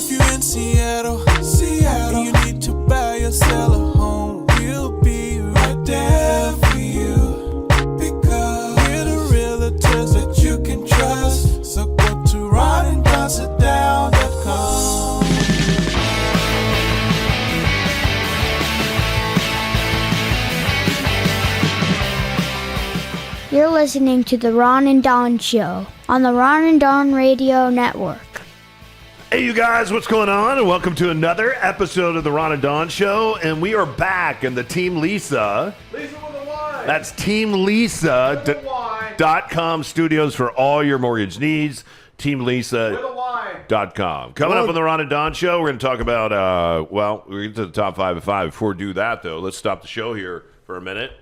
If you're in Seattle, and you need to buy or sell a home, we'll be right there for you. Because we're the realtors that you can trust. So go to ronanddonsitdown.com. You're listening to The Ron and Don Show on the Ron and Don Radio Network. Hey, you guys, what's going on? And welcome to another episode of The Ron and Don Show. And we are back in the Team Lisa. Lisa with a Y. That's TeamLisa.com studios for all your mortgage needs. TeamLisa.com. Coming up on The Ron and Don Show, we're going to talk about, we're going to get to the top 5 at 5. Before we do that, though, let's stop the show here for a minute.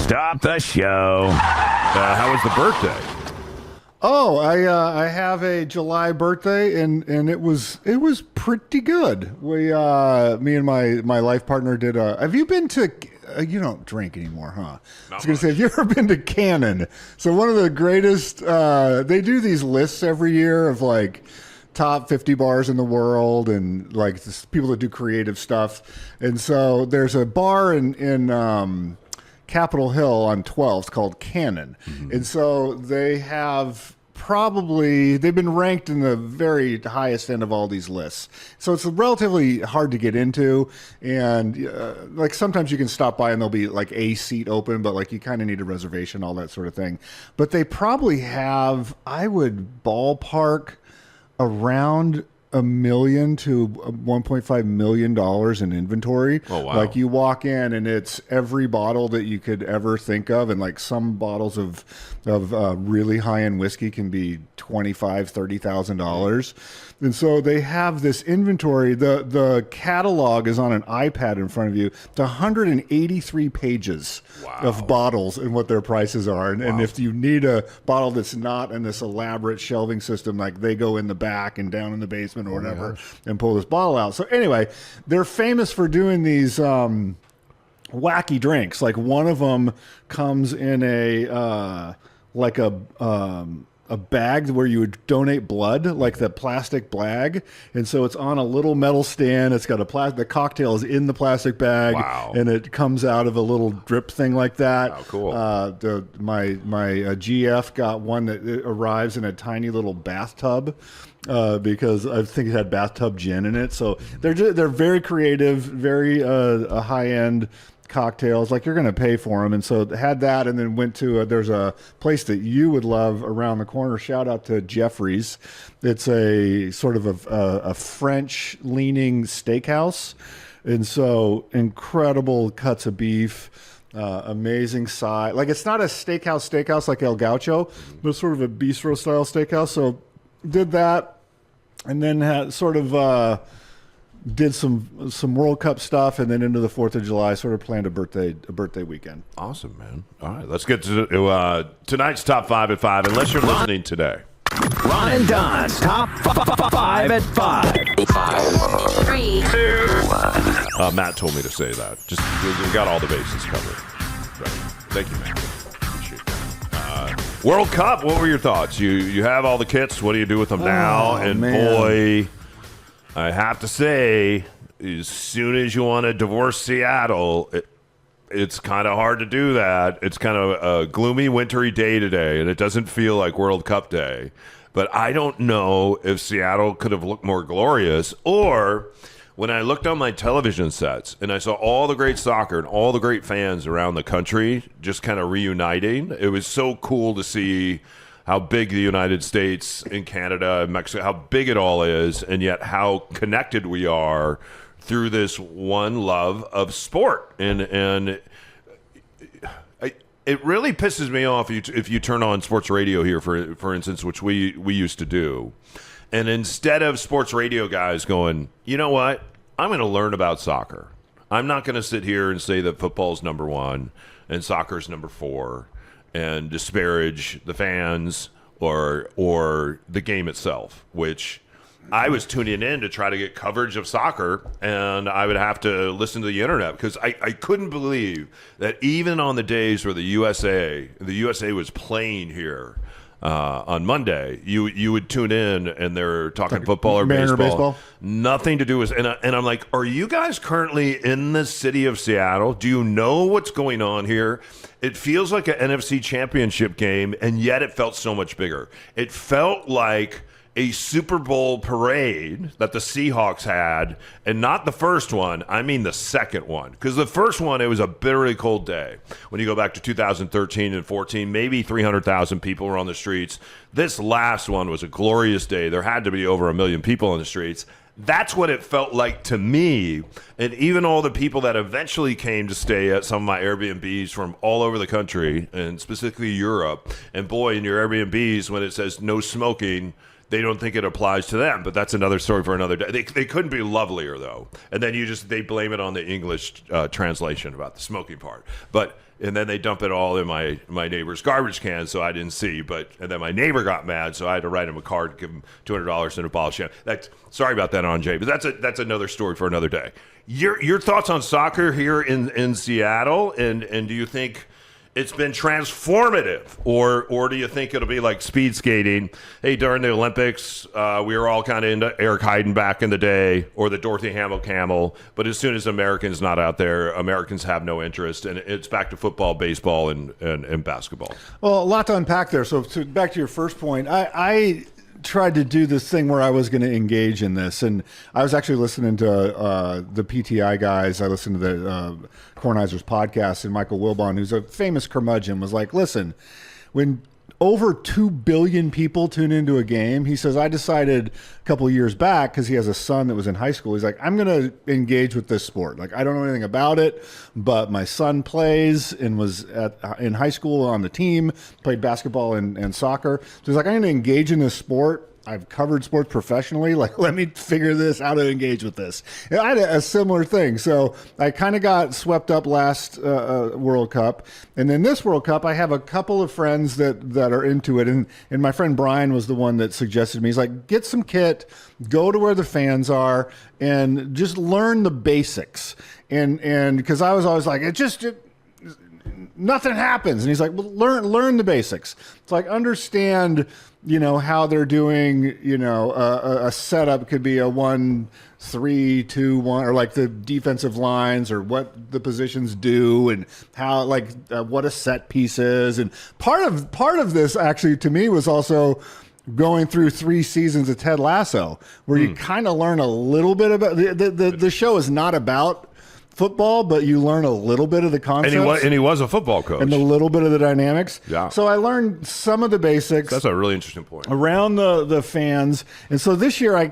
Stop the show. How was the birthday? Oh, I have a July birthday, and it was pretty good. We me and my life partner did a. Have you been to? You don't drink anymore, huh? I was going to say, have you ever been to Cannon? So one of the greatest. They do these lists every year of like top 50 bars in the world, and like people that do creative stuff. And so there's a bar in Capitol Hill on 12th. It's called Cannon. Mm-hmm. And so they've been ranked in the very highest end of all these lists. So it's relatively hard to get into. And like sometimes you can stop by and there'll be like a seat open, but like you kind of need a reservation, all that sort of thing. But they probably have, I would ballpark around $1 million to $1.5 million in inventory. Oh, wow. Like you walk in and it's every bottle that you could ever think of, and like some bottles of really high-end whiskey can be $25,000-$30,000. And so they have this inventory. The catalog is on an iPad in front of you. It's 183 pages of bottles and what their prices are. And if you need a bottle that's not in this elaborate shelving system, like they go in the back and down in the basement or whatever and pull this bottle out. So anyway, they're famous for doing these wacky drinks. Like one of them comes in a bag where you would donate blood, like the plastic bag. And so it's on a little metal stand. It's got the cocktail is in the plastic bag. Wow. And it comes out of a little drip thing like that. Oh, cool. My GF got one that arrives in a tiny little bathtub. Because I think it had bathtub gin in it. So they're very creative, very high-end cocktails. Like you're going to pay for them. And so had that, and then went to there's a place that you would love around the corner. Shout out to Jeffrey's. It's a sort of a French-leaning steakhouse. And so incredible cuts of beef. Amazing side. Like it's not a steakhouse like El Gaucho, but it's sort of a bistro-style steakhouse. So did that. And then had sort of did some World Cup stuff, and then into the 4th of July, sort of planned a birthday weekend. Awesome, man. All right, let's get to tonight's top 5 at 5, unless you're listening today. Ron and Don's top 5 at 5. 5, 3, 2, 1. Matt told me to say that. Just we got all the bases covered. Right. Thank you, Matt. Appreciate that. World Cup, what were your thoughts? You have all the kits. What do you do with them now? And man, boy, I have to say, as soon as you want to divorce Seattle, it's kind of hard to do that. It's kind of a gloomy, wintry day today, and it doesn't feel like World Cup day. But I don't know if Seattle could have looked more glorious, or when I looked on my television sets and I saw all the great soccer and all the great fans around the country just kind of reuniting, it was so cool to see how big the United States and Canada and Mexico, how big it all is, and yet how connected we are through this one love of sport. And it really pisses me off if you turn on sports radio here, for instance, which we used to do. And instead of sports radio guys going, you know what, I'm going to learn about soccer. I'm not going to sit here and say that football's number 1 and soccer's number 4 and disparage the fans or the game itself, which I was tuning in to try to get coverage of soccer, and I would have to listen to the internet because I couldn't believe that even on the days where the USA was playing here, on Monday, you would tune in and they're talking football or Mariner baseball. Nothing to do with, and I'm like, are you guys currently in the city of Seattle? Do you know what's going on here? It feels like an NFC championship game, and yet it felt so much bigger. It felt like a Super Bowl parade that the Seahawks had, and not the first one, I mean the second one. Because the first one, it was a bitterly cold day. When you go back to 2013 and 14, maybe 300,000 people were on the streets. This last one was a glorious day. There had to be over 1 million people on the streets. That's what it felt like to me. And even all the people that eventually came to stay at some of my Airbnbs from all over the country, and specifically Europe. And boy, in your Airbnbs, when it says no smoking, they don't think it applies to them, but that's another story for another day. They couldn't be lovelier, though. And then they blame it on the English translation about the smoking part. And then they dump it all in my neighbor's garbage can, so I didn't see. And then my neighbor got mad, so I had to write him a card, give him $200 and a bottle of champagne. Sorry about that, Anjay, but that's another story for another day. Your thoughts on soccer here in Seattle, and do you think it's been transformative, or do you think it'll be like speed skating? Hey, during the Olympics, we were all kind of into Eric Heiden back in the day, or the Dorothy Hamill camel. But as soon as Americans not out there, Americans have no interest, and it's back to football, baseball, and basketball. Well, a lot to unpack there. So back to your first point, I tried to do this thing where I was going to engage in this, and I was actually listening to the PTI guys. I listened to the Kornheiser's podcast, and Michael Wilbon, who's a famous curmudgeon, was like, listen, when over 2 billion people tune into a game, he says, I decided a couple of years back, because he has a son that was in high school, he's like, I'm going to engage with this sport. Like, I don't know anything about it, but my son plays and was in high school on the team, played basketball and soccer. So he's like, I'm going to engage in this sport. I've covered sports professionally. Like, let me figure this, how to engage with this. And I had a similar thing. So I kind of got swept up last World Cup. And then this World Cup, I have a couple of friends that are into it. And my friend Brian was the one that suggested me. He's like, get some kit, go to where the fans are, and just learn the basics. And because I was always like, nothing happens. And he's like, well, learn the basics. It's like, understand, how they're doing, a setup could be a 1-3-2-1, or like the defensive lines, or what the positions do, and how, what a set piece is. And part of this actually to me was also going through 3 seasons of Ted Lasso, where you kind of learn a little bit about the show is not about football, but you learn a little bit of the concepts. And he was a football coach. And a little bit of the dynamics. Yeah. So I learned some of the basics. That's a really interesting point. Around the fans. And so this year I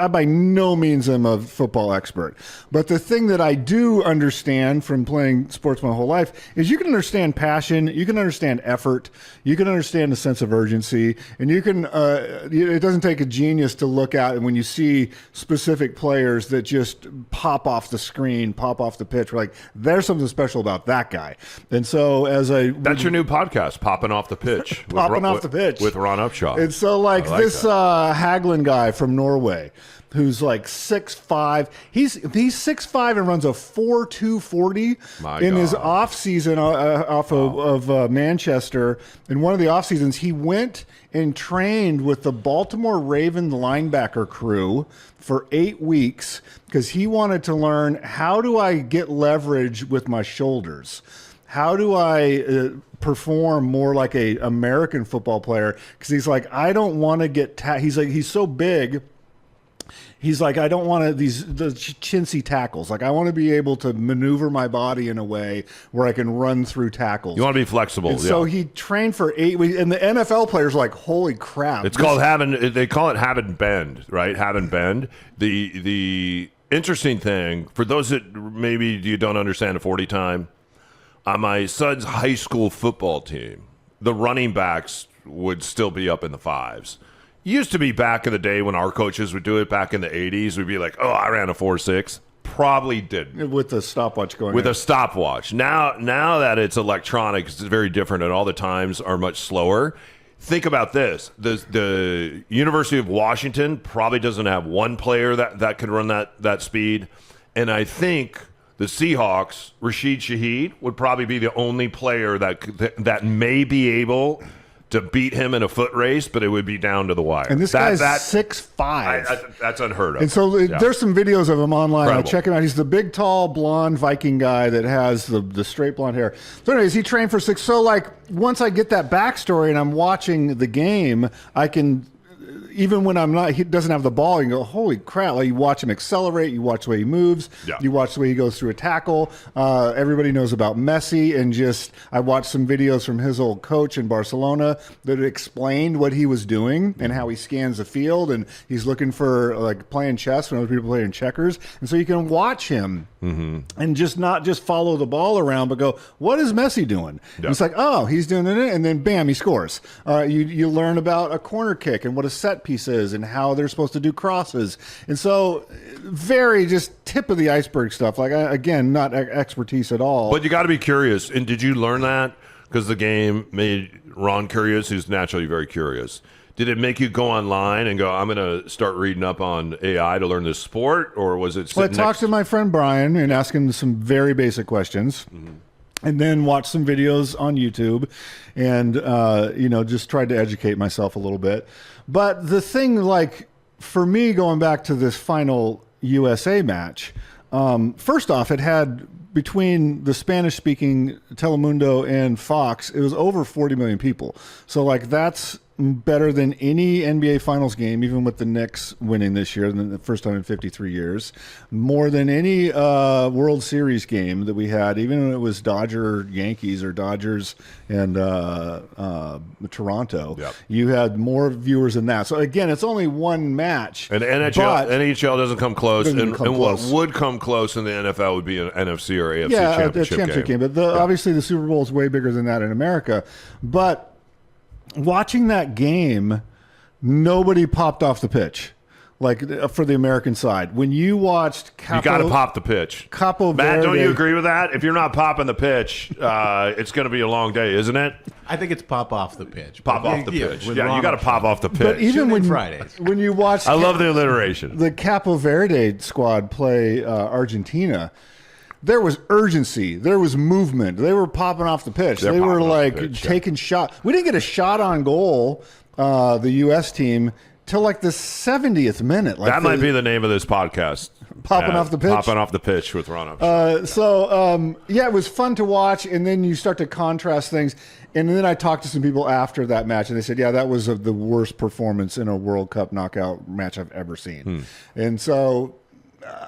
by no means am a football expert. But the thing that I do understand from playing sports my whole life is you can understand passion, you can understand effort, you can understand a sense of urgency, and you can, it doesn't take a genius to look at when you see specific players that just pop off the screen, pop off the pitch. We're like, there's something special about that guy. And so that's your new podcast, Poppin' Off the Pitch. Popping off the pitch with Ron Upshaw. And so this Haglund guy from Norway, who's like 6'5". He's 6'5" and runs a 4.240 in his off season of Manchester. In one of the off seasons, he went and trained with the Baltimore Ravens linebacker crew for 8 weeks because he wanted to learn, how do I get leverage with my shoulders? How do I perform more like a American football player? Because he's like, I don't want to get he's so big. He's like, I don't want the chintzy tackles. Like, I want to be able to maneuver my body in a way where I can run through tackles. You want to be flexible. And so he trained for 8 weeks, and the NFL players are like, holy crap. They call it having bend, right? Having bend. The interesting thing, for those that maybe you don't understand a 40 time, on my son's high school football team, the running backs would still be up in the 5s. Used to be back in the day when our coaches would do it back in the 80s. We'd be like, oh, I ran a 4.6. Probably didn't. With the stopwatch going With a stopwatch. Now that it's electronic, it's very different, and all the times are much slower. Think about this. The University of Washington probably doesn't have one player that can run that speed. And I think the Seahawks, Rashid Shaheed, would probably be the only player that may be able to beat him in a foot race, but it would be down to the wire. And this guy's 6'5". That's unheard of. And so there's some videos of him online. Incredible. I check him out. He's the big, tall, blonde Viking guy that has the straight blonde hair. So anyways, he trained for 6. So like once I get that backstory and I'm watching the game, I can, even when I'm not, he doesn't have the ball, you can go, holy crap. Like you watch him accelerate, you watch the way he moves, you watch the way he goes through a tackle. Everybody knows about Messi, and just, I watched some videos from his old coach in Barcelona that explained what he was doing and how he scans the field, and he's looking for like playing chess when other people play in checkers. And so you can watch him and just not just follow the ball around, but go, what is Messi doing? And it's like, oh, he's doing it, and then bam, he scores. You learn about a corner kick and what a set piece is and how they're supposed to do crosses. And so very just tip of the iceberg stuff. Like, again, not expertise at all. But you got to be curious. And did you learn that because the game made Ron curious? Who's naturally very curious. Did it make you go online and go, I'm going to start reading up on AI to learn this sport? Or was it... Well, I talked to my friend Brian and asked him some very basic questions. And then watched some videos on YouTube and, just tried to educate myself a little bit. But the thing, like, for me, going back to this final USA match, first off, it had, between the Spanish-speaking Telemundo and Fox, it was over 40 million people. So, like, that's better than any NBA Finals game, even with the Knicks winning this year, the first time in 53 years. More than any World Series game that we had, even when it was Dodger-Yankees or Dodgers and Toronto. You had more viewers than that. So, again, it's only one match. And NHL doesn't come close. And what would come close in the NFL would be an NFC or AFC championship game. But obviously the Super Bowl is way bigger than that in America. But watching that game, nobody popped off the pitch, like for the American side. When you watched you got to pop the pitch. Capo Matt, Verde, don't you agree with that? If you're not popping the pitch, it's going to be a long day, isn't it? I think it's pop off the pitch. Pop off the pitch. Yeah, you got to pop off the pitch. But even Fridays, when you watch, I love the alliteration. The Capo Verde squad play Argentina. There was urgency. There was movement. They were popping off the pitch. They were like taking shots. We didn't get a shot on goal, the U.S. team, till like the 70th minute. Like that might be the name of this podcast. Popping off the pitch. Popping off the pitch with Ron Upshaw. It was fun to watch, and then you start to contrast things. And then I talked to some people after that match, and they said, yeah, that was the worst performance in a World Cup knockout match I've ever seen. And so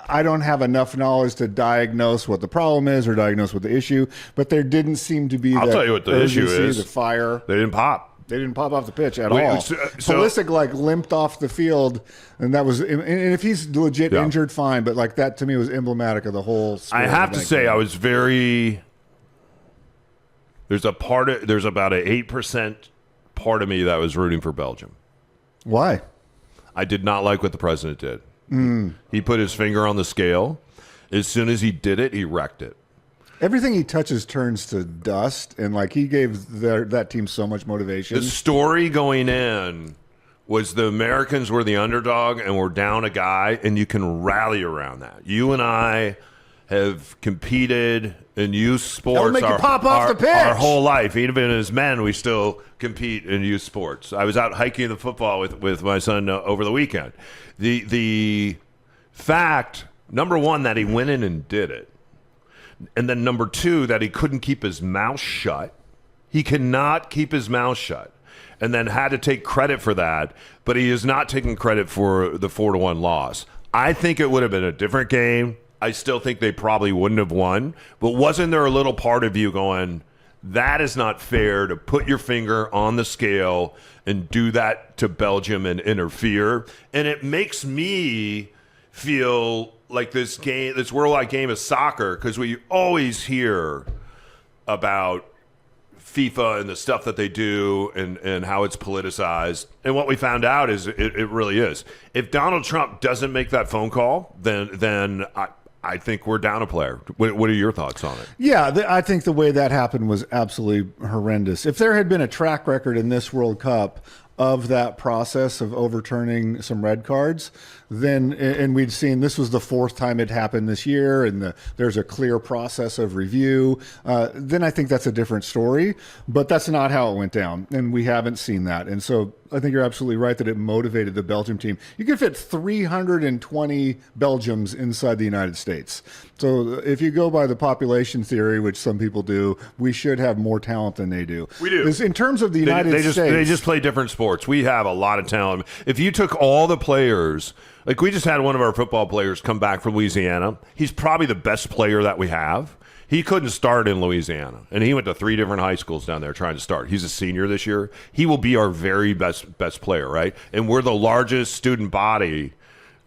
I don't have enough knowledge to diagnose what the problem is or diagnose what the issue, but there didn't seem to be I'll tell you what the issue is. The fire. They didn't pop. They didn't pop off the pitch at all. Pulisic like limped off the field, and that was. And if he's legit injured, fine. But like that to me was emblematic of the whole. I have to say, I was very. There's about an 8% part of me that was rooting for Belgium. Why? I did not like what the president did. He put his finger on the scale. As soon as he did it, he wrecked it. Everything he touches turns to dust, and like he gave that team so much motivation. The story going in was the Americans were the underdog and were down a guy, and you can rally around that. You and I have competed in youth sports our whole life. Even as men, we still compete in youth sports. I was out hiking the football with my son over the weekend. The fact, number one, that he went in and did it. And then number two, that he couldn't keep his mouth shut. He cannot keep his mouth shut. And then had to take credit for that. But he is not taking credit for the 4-1 loss. I think it would have been a different game. I still think they probably wouldn't have won. But wasn't there a little part of you going, that is not fair to put your finger on the scale and do that to Belgium and interfere? And it makes me feel like this worldwide game of soccer, because we always hear about FIFA and the stuff that they do and how it's politicized. And what we found out is it really is. If Donald Trump doesn't make that phone call, then I think we're down a player. What are your thoughts on it? Yeah, I think the way that happened was absolutely horrendous. If there had been a track record in this World Cup of that process of overturning some red cards, then, and we'd seen this was the fourth time it happened this year, and there's a clear process of review, then I think that's a different story. But that's not how it went down, and we haven't seen that. And so I think you're absolutely right that it motivated the Belgium team. You can fit 320 Belgiums inside the United States. So if you go by the population theory, which some people do, we should have more talent than they do. We do. In terms of the United States. They just play different sports. We have a lot of talent. If you took all the players, like we just had one of our football players come back from Louisiana. He's probably the best player that we have. He couldn't start in Louisiana, and he went to 3 different high schools down there trying to start. He's a senior this year. He will be our very best player, right? And we're the largest student body,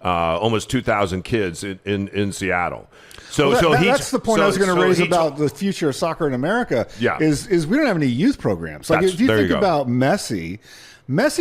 almost 2,000 kids in Seattle. So, that's the point I was going to raise about the future of soccer in America. Yeah. is we don't have any youth programs. Like if you think about Messi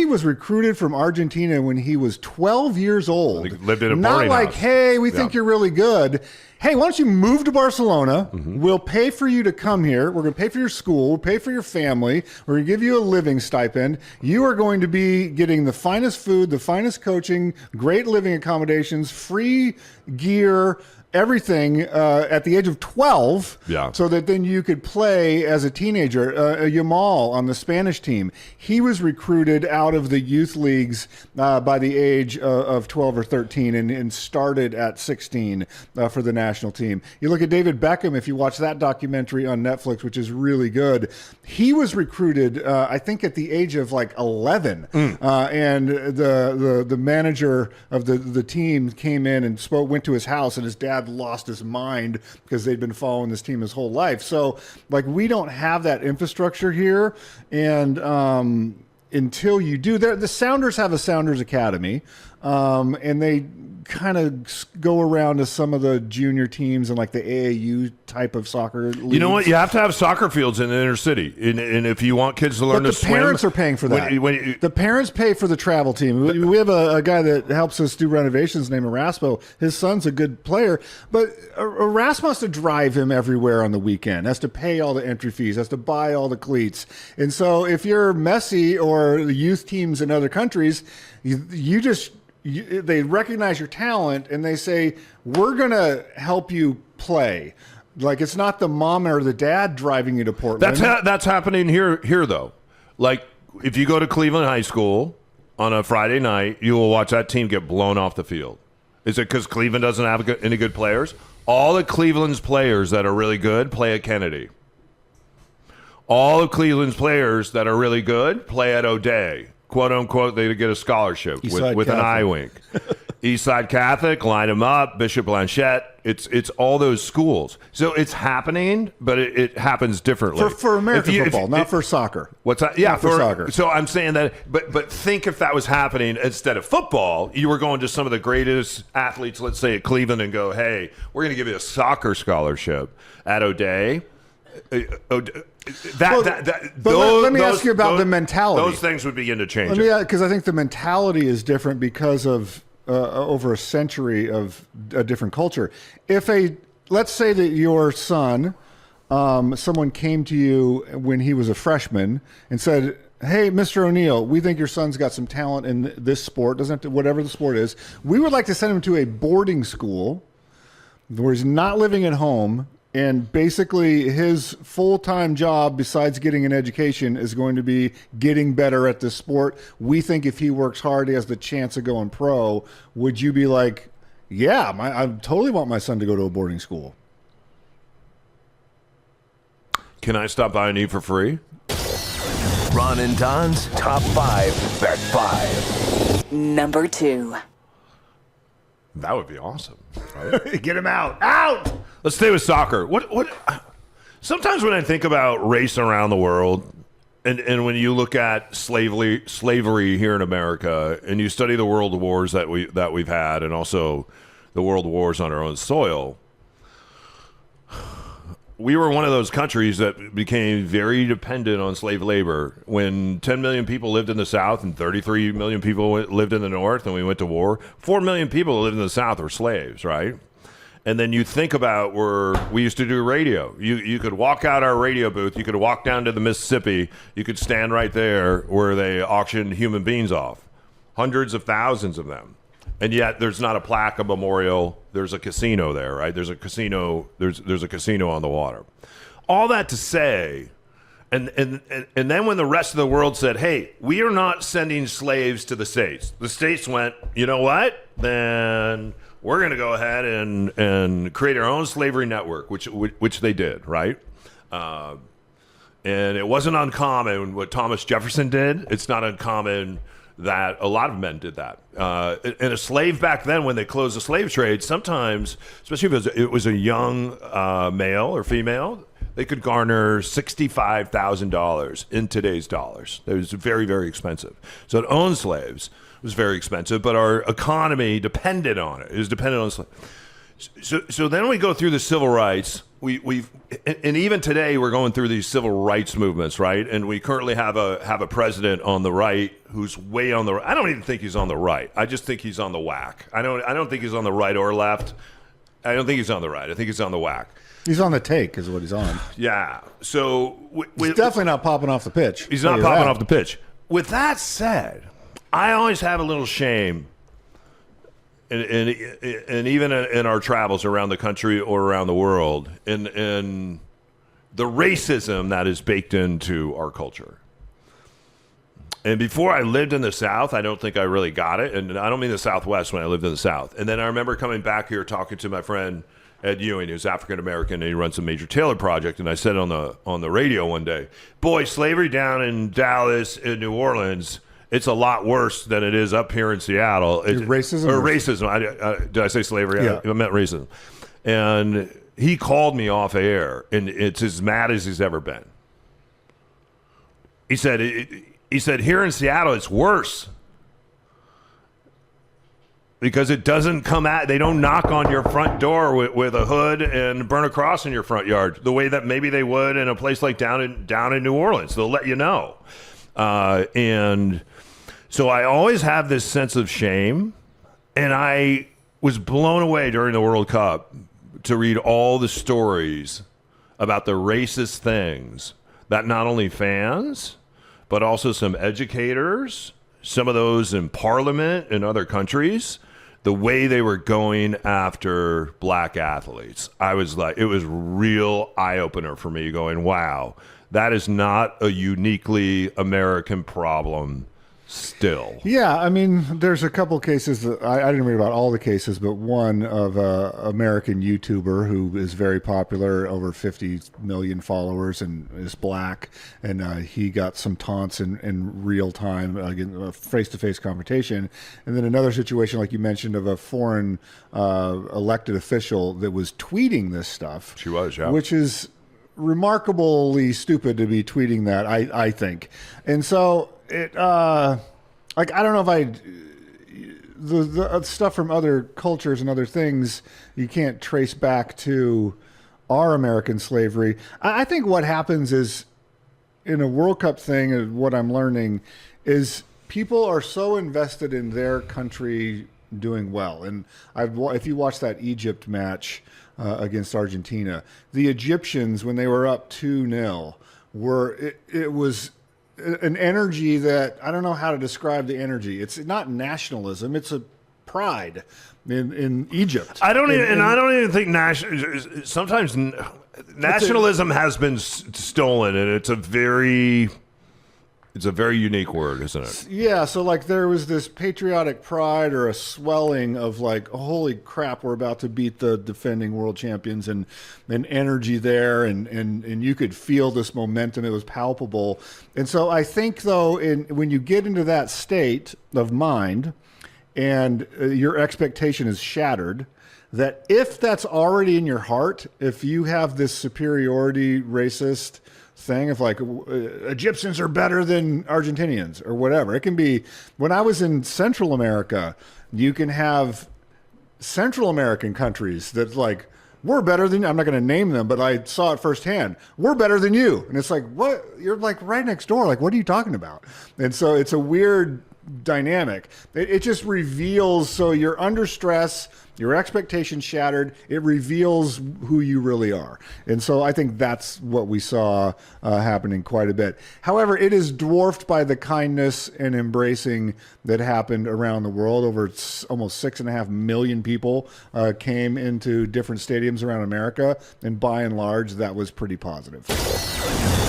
was recruited from Argentina when he was 12 years old. He lived in a not boarding like, house. hey, we think you're really good. Hey, why don't you move to Barcelona? We'll pay for you to come here. We're going to pay for your school. We'll pay for your family. We're going to give you a living stipend. You are going to be getting the finest food, the finest coaching, great living accommodations, free gear, everything at the age of 12, so that then you could play as a teenager. Yamal on the Spanish team, he was recruited out of the youth leagues by the age of 12 or 13 and started at 16 for the national team. You look at David Beckham, if you watch that documentary on Netflix, which is really good, he was recruited, I think, at the age of like 11. And the manager of the team came in and went to his house, and his dad lost his mind because they'd been following this team his whole life. So like we don't have that infrastructure here, and until you do, the Sounders have a Sounders Academy, and they kind of go around to some of the junior teams and like the AAU type of soccer leagues. You know what? You have to have soccer fields in the inner city, and if you want kids to learn to swim, the parents are paying for that. The parents pay for the travel team. We have a guy that helps us do renovations named Erasmo. His son's a good player, but Erasmo has to drive him everywhere on the weekend, has to pay all the entry fees, has to buy all the cleats. And so if you're Messi or the youth teams in other countries, they recognize your talent and they say, we're going to help you play. Like, it's not the mom or the dad driving you to Portland. That's happening here though. Like, if you go to Cleveland High School on a Friday night, you will watch that team get blown off the field. Is it because Cleveland doesn't have any good players? All of Cleveland's players that are really good play at Kennedy. All of Cleveland's players that are really good play at O'Day. Quote unquote, they get a scholarship with an eye wink. Eastside Catholic, line them up. Bishop Blanchette. It's all those schools. So it's happening, but it happens differently for American football, not for soccer. What's that? Yeah, not for soccer. So I'm saying that, but think if that was happening instead of football, you were going to some of the greatest athletes, let's say at Cleveland, and go, hey, we're going to give you a soccer scholarship at O'Day. Let me ask you about the mentality. Those things would begin to change. Because I think the mentality is different because of over a century of a different culture. Let's say that your son, someone came to you when he was a freshman and said, hey, Mr. O'Neill, we think your son's got some talent in this sport, doesn't have to, whatever the sport is. We would like to send him to a boarding school where he's not living at home. And basically his full-time job, besides getting an education, is going to be getting better at this sport. We think if he works hard, he has the chance of going pro. Would you be like, yeah, I totally want my son to go to a boarding school? Can I stop by and eat for free? Ron and Don's Top 5 at 5. Number 2. That would be awesome. Right? Get him out. Out! Let's stay with soccer. What? Sometimes when I think about race around the world, and when you look at slavery here in America, and you study the world wars that we've had, and also the world wars on our own soil, we were one of those countries that became very dependent on slave labor. When 10 million people lived in the South and 33 million people lived in the North, and we went to war, 4 million people who lived in the South were slaves, right? And then you think about where we used to do radio. You could walk out our radio booth. You could walk down to the Mississippi. You could stand right there where they auctioned human beings off. Hundreds of thousands of them. And yet there's not a plaque, a memorial. There's a casino there, right? There's a casino. There's a casino on the water. All that to say, and then when the rest of the world said, hey, we are not sending slaves to the States. The States went, you know what? Then we're going to go ahead and create our own slavery network, which they did, right? And it wasn't uncommon what Thomas Jefferson did. It's not uncommon that a lot of men did that. And a slave back then, when they closed the slave trade, sometimes, especially if it was a young male or female, they could garner $65,000 in today's dollars. It was very, very expensive. So to own slaves was very expensive, but our economy depended on it. It was dependent on slaves. So then we go through the civil rights. And even today we're going through these civil rights movements, right? And we currently have a president on the right who's way on the right. I don't even think he's on the right. I just think he's on the whack. I don't think he's on the right or left. I don't think he's on the right. I think he's on the whack. He's on the take, is what he's on. Yeah. So he's definitely not popping off the pitch. He's not popping off the pitch. With that said, I always have a little shame, and even in our travels around the country or around the world, in the racism that is baked into our culture. And before I lived in the South, I don't think I really got it. And I don't mean the Southwest when I lived in the South. And then I remember coming back here talking to my friend Ed Ewing, who's African-American, and he runs a major Taylor project. And I said on the radio one day, boy, slavery down in Dallas and New Orleans, it's a lot worse than it is up here in Seattle. Racism? Or racism. Did I say slavery? Yeah. I meant racism. And he called me off air, and it's as mad as he's ever been. He said, here in Seattle, it's worse. Because it doesn't they don't knock on your front door with a hood and burn a cross in your front yard the way that maybe they would in a place like down in New Orleans. They'll let you know. And so I always have this sense of shame, and I was blown away during the World Cup to read all the stories about the racist things that not only fans, but also some educators, some of those in parliament in other countries, the way they were going after black athletes. I was like, it was real eye-opener for me going, wow, that is not a uniquely American problem still. Yeah, I mean, there's a couple cases that I didn't read about all the cases, but one of an American YouTuber who is very popular, over 50 million followers, and is black, and he got some taunts in real time, a face-to-face confrontation. And then another situation, like you mentioned, of a foreign elected official that was tweeting this stuff. She was, yeah. Which is remarkably stupid to be tweeting that, I think. And so it like, I don't know if the stuff from other cultures and other things you can't trace back to our American slavery. I think what happens is, in a World Cup thing, what I'm learning is people are so invested in their country doing well. And if you watch that Egypt match against Argentina, the Egyptians, when they were up 2-0, it was an energy that I don't know how to describe the energy. It's not nationalism; it's a pride in Egypt. I don't even think sometimes nationalism has been stolen, and it's a very unique word, isn't it? Yeah. So like there was this patriotic pride or a swelling of like, oh, holy crap, we're about to beat the defending world champions, and energy there, and you could feel this momentum. It was palpable. And so I think though, when you get into that state of mind and your expectation is shattered, that if that's already in your heart, if you have this superiority racist thing of like Egyptians are better than Argentinians or whatever. It can be, when I was in Central America, you can have Central American countries that like, we're better than, I'm not going to name them, but I saw it firsthand. We're better than you. And it's like, what? You're like right next door. Like, what are you talking about? And so it's a weird dynamic. It just reveals, so you're under stress, your expectations shattered, it reveals who you really are. And so I think that's what we saw happening quite a bit. However, it is dwarfed by the kindness and embracing that happened around the world. Over almost 6.5 million people came into different stadiums around America, and by and large, that was pretty positive.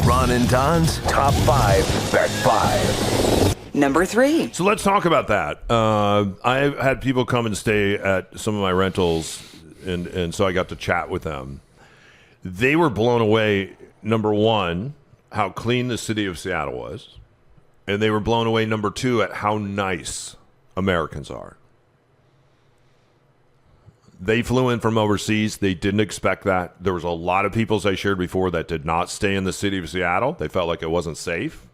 Ron and Don's Top 5 at 5. Number 3. So let's talk about that. I've had people come and stay at some of my rentals, and so I got to chat with them. They were blown away, number one, how clean the city of Seattle was. And they were blown away, number two, at how nice Americans are. They flew in from overseas. They didn't expect that. There was a lot of people, as I shared before, that did not stay in the city of Seattle. They felt like it wasn't safe.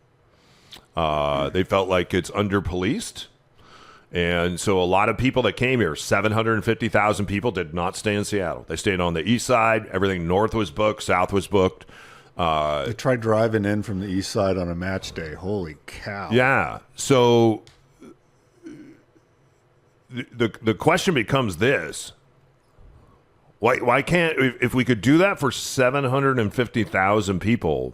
They felt like it's under-policed. And so a lot of people that came here, 750,000 people, did not stay in Seattle. They stayed on the east side. Everything north was booked. South was booked. They tried driving in from the east side on a match day. Holy cow. Yeah. So the question becomes this. Why can't, if we could do that for 750,000 people,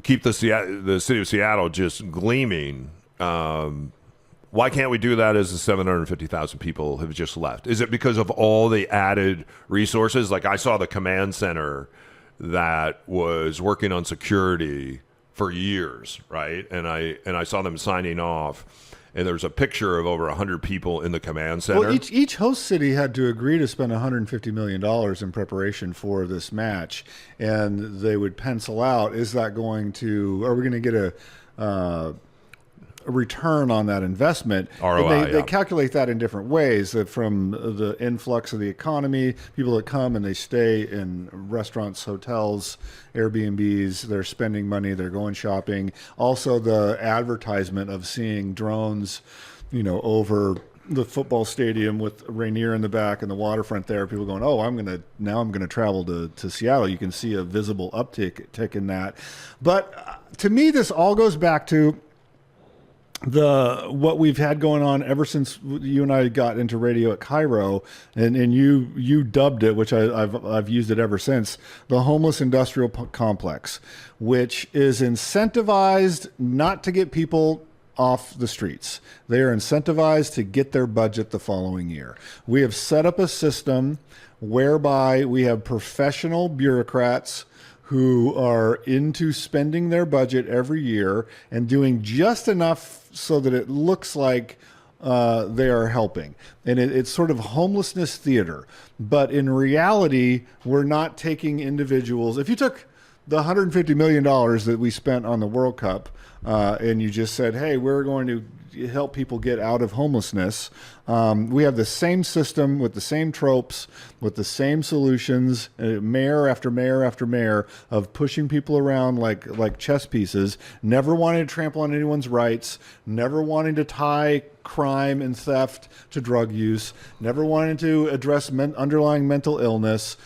keep the city of Seattle just gleaming, why can't we do that as the 750,000 people have just left? Is it because of all the added resources? Like I saw the command center that was working on security for years, right? And I saw them signing off. And there's a picture of over 100 people in the command center. Well, each host city had to agree to spend $150 million in preparation for this match. And they would pencil out, are we going to get a return on that investment? ROI, they calculate that in different ways, that from the influx of the economy, people that come and they stay in restaurants, hotels, Airbnbs, they're spending money, they're going shopping. Also the advertisement of seeing drones, over the football stadium with Rainier in the back and the waterfront there, people going, oh, I'm going to travel to Seattle. You can see a visible uptick in that. But to me, this all goes back to what we've had going on ever since you and I got into radio at Cairo, and you dubbed it, which I've used it ever since, the homeless industrial complex, which is incentivized not to get people off the streets. They are incentivized to get their budget the following year. We have set up a system whereby we have professional bureaucrats who are into spending their budget every year and doing just enough so that it looks like they are helping. And it's sort of homelessness theater. But in reality, we're not taking individuals. If you took the $150 million that we spent on the World Cup and you just said, hey, we're going to help people get out of homelessness. We have the same system with the same tropes, with the same solutions, mayor after mayor after mayor, of pushing people around like chess pieces, never wanting to trample on anyone's rights, never wanting to tie crime and theft to drug use, never wanting to address underlying mental illness,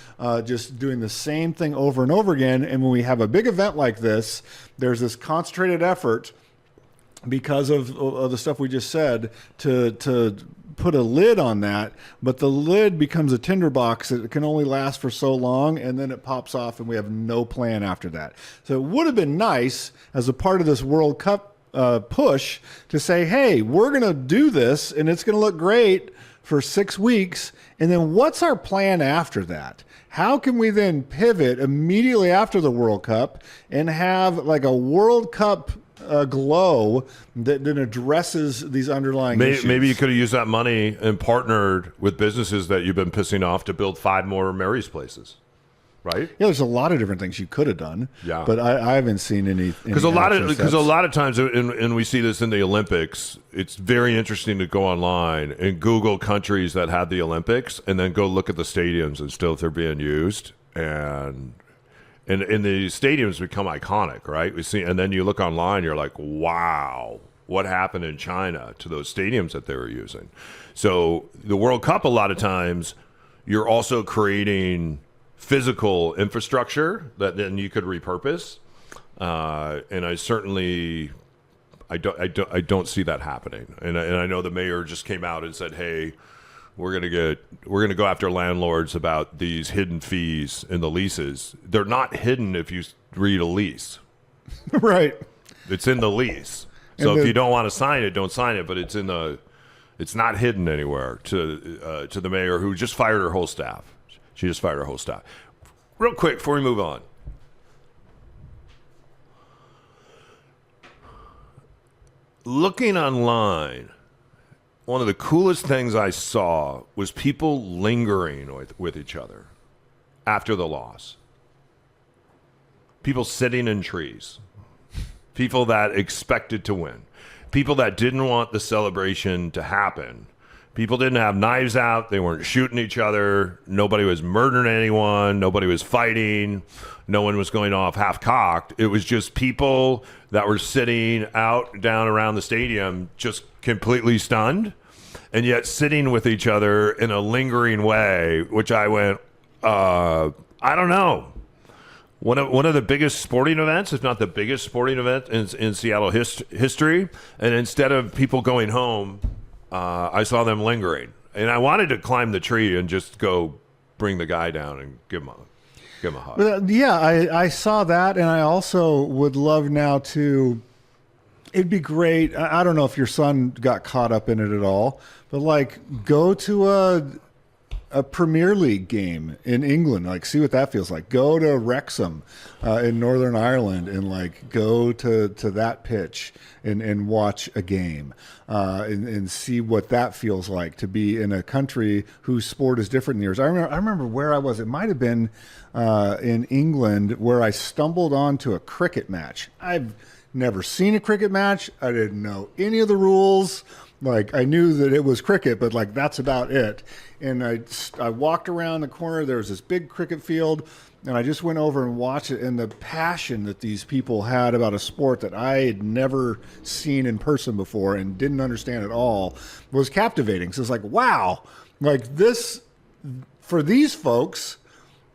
just doing the same thing over and over again. And when we have a big event like this, there's this concentrated effort because of the stuff we just said to put a lid on that, but the lid becomes a tinderbox that can only last for so long, and then it pops off and we have no plan after that. So it would have been nice as a part of this World Cup push to say, hey, we're going to do this and it's going to look great for 6 weeks, and then what's our plan after that? How can we then pivot immediately after the World Cup and have like a World Cup glow that then addresses these underlying issues? Maybe you could have used that money and partnered with businesses that you've been pissing off to build 5 more Mary's places, right? Yeah, there's a lot of different things you could have done. Yeah, but I haven't seen any. Because a lot of times, and we see this in the Olympics, it's very interesting to go online and Google countries that had the Olympics, and then go look at the stadiums and still if they're being used and the stadiums become iconic, right? We see, and then you look online, you're like, wow, what happened in China to those stadiums that they were using? So the World Cup, a lot of times, you're also creating physical infrastructure that then you could repurpose. And I don't see that happening. And I know the mayor just came out and said, "Hey, we're gonna go after landlords about these hidden fees in the leases. They're not hidden if you read a lease, Right. It's in the lease. So if you don't want to sign it, don't sign it. But it's in the. It's not hidden anywhere." To the mayor, who just fired her whole staff. She just fired her whole staff. Real quick before we move on. Looking online, one of the coolest things I saw was people lingering with each other after the loss. People sitting in trees. People that expected to win. People that didn't want the celebration to happen. People didn't have knives out. They weren't shooting each other. Nobody was murdering anyone. Nobody was fighting. No one was going off half-cocked. It was just people that were sitting out, down around the stadium, just completely stunned, and yet sitting with each other in a lingering way, which I went, I don't know. One of the biggest sporting events, if not the biggest sporting event in Seattle history, and instead of people going home, I saw them lingering, and I wanted to climb the tree and just go bring the guy down and give him a hug. But, yeah, I saw that, and I also would love now to. It'd be great. I don't know if your son got caught up in it at all, but like go to a Premier League game in England, like see what that feels like. Go to Wrexham in Northern Ireland and like go to that pitch and watch a game and see what that feels like to be in a country whose sport is different than yours. I remember where I was. It might have been in England where I stumbled onto a cricket match. I've never seen a cricket match. I didn't know any of the rules. Like, I knew that it was cricket, but like that's about it. And I walked around the corner. There was this big cricket field, and I just went over and watched it. And the passion that these people had about a sport that I had never seen in person before and didn't understand at all was captivating. So it's like, wow, like this, for these folks,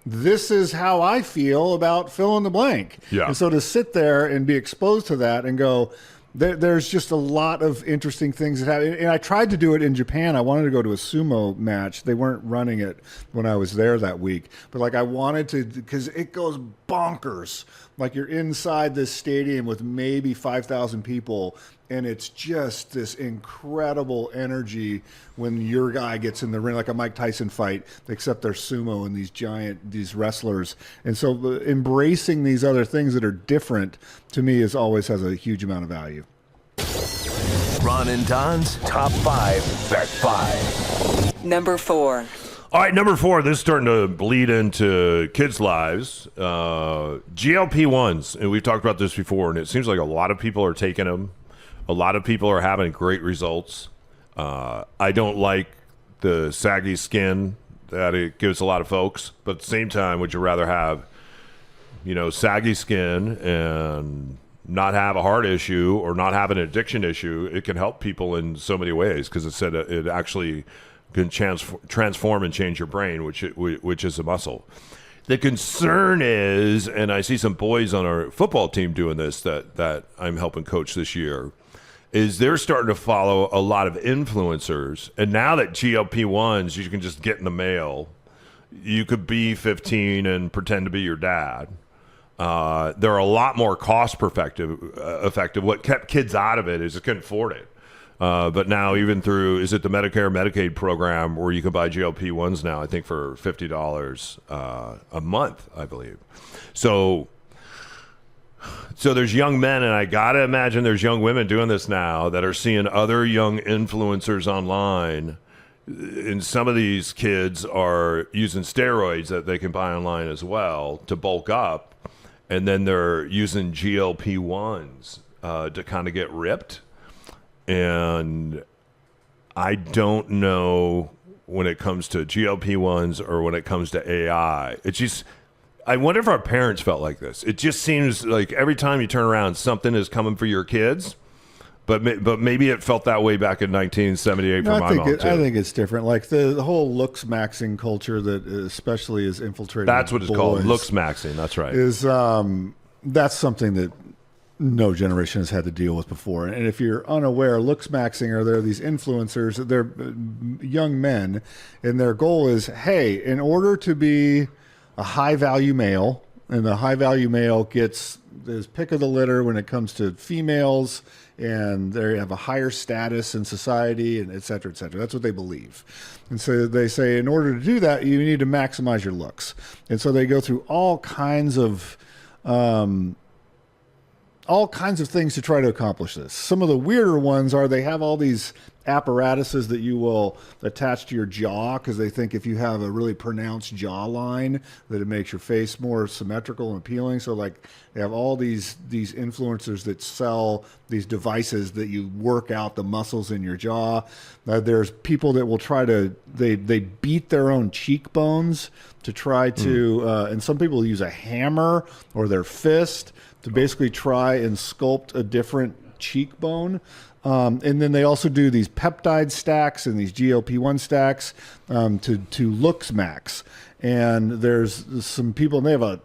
this is how I feel about fill in the blank. Yeah. And so to sit there and be exposed to that and go, there's just a lot of interesting things that happen. And I tried to do it in Japan. I wanted to go to a sumo match. They weren't running it when I was there that week. But like I wanted to, because it goes bonkers. Like you're inside this stadium with maybe 5,000 people, and it's just this incredible energy when your guy gets in the ring, like a Mike Tyson fight, except they're sumo and these wrestlers. And so embracing these other things that are different, to me, always has a huge amount of value. Ron and Don's Top 5 at 5. Number 4. All right, number 4, this is starting to bleed into kids' lives. GLP-1s, and we've talked about this before, and it seems like a lot of people are taking them. A lot of people are having great results. I don't like the saggy skin that it gives a lot of folks, but at the same time, would you rather have, saggy skin and not have a heart issue or not have an addiction issue? It can help people in so many ways because it said it actually can transform and change your brain, which is a muscle. The concern is, and I see some boys on our football team doing this that I'm helping coach this year, is they're starting to follow a lot of influencers. And now that GLP-1s, you can just get in the mail. You could be 15 and pretend to be your dad. They're a lot more cost effective. What kept kids out of it is they couldn't afford it. But now even through, is it the Medicare Medicaid program where you can buy GLP-1s now, I think for $50 a month, I believe. So there's young men, and I got to imagine there's young women doing this now that are seeing other young influencers online. And some of these kids are using steroids that they can buy online as well to bulk up. And then they're using GLP-1s to kind of get ripped. And I don't know when it comes to GLP-1s or when it comes to AI. It's just, I wonder if our parents felt like this. It just seems like every time you turn around, something is coming for your kids. But maybe it felt that way back in 1978 for my mom, too. I think it's different. Like the whole looks maxing culture that especially is infiltrated. That's what it's called, looks maxing. That's right. That's something that no generation has had to deal with before. And if you're unaware, looks maxing are there these influencers, they're young men, and their goal is, hey, in order to be a high value male, and the high value male gets his pick of the litter when it comes to females, and they have a higher status in society, and et cetera, et cetera. That's what they believe. And so they say, in order to do that, you need to maximize your looks. And so they go through all kinds of things to try to accomplish this. Some of the weirder ones are they have all these apparatuses that you will attach to your jaw because they think if you have a really pronounced jawline that it makes your face more symmetrical and appealing. So like they have all these influencers that sell these devices that you work out the muscles in your jaw. There's people that will try to they beat their own cheekbones to try to and some people use a hammer or their fist to basically try and sculpt a different cheekbone. And then they also do these peptide stacks and these GLP-1 stacks to looks max. And there's some people, and they have a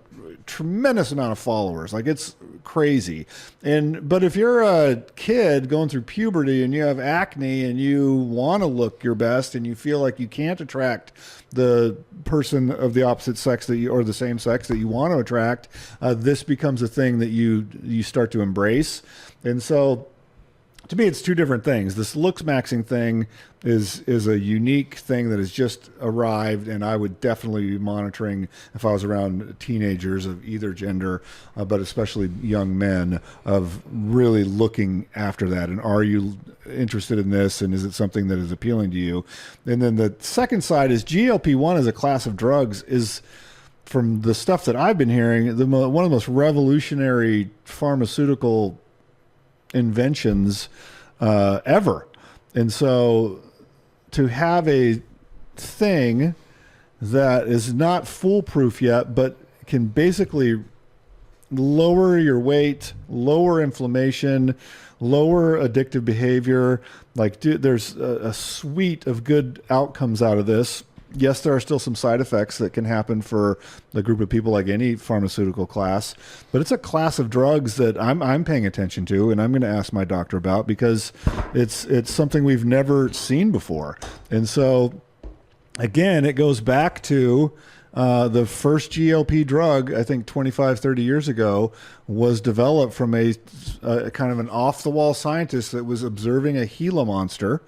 tremendous amount of followers. Like, it's crazy. But if you're a kid going through puberty and you have acne and you want to look your best and you feel like you can't attract the person of the opposite sex that you, or the same sex that you want to attract, this becomes a thing that you start to embrace. And so to me, it's two different things. This looks maxing thing is a unique thing that has just arrived, and I would definitely be monitoring if I was around teenagers of either gender, but especially young men, of really looking after that. And are you interested in this, and is it something that is appealing to you? And then the second side is GLP-1 as a class of drugs is, from the stuff that I've been hearing, one of the most revolutionary pharmaceutical inventions ever. And so to have a thing that is not foolproof yet, but can basically lower your weight, lower inflammation, lower addictive behavior, like, dude, there's a suite of good outcomes out of this. Yes, there are still some side effects that can happen for a group of people like any pharmaceutical class, but it's a class of drugs that I'm paying attention to, and I'm going to ask my doctor about, because it's something we've never seen before. And so, again, it goes back to the first GLP drug, I think 25, 30 years ago, was developed from a kind of an off-the-wall scientist that was observing a Gila monster.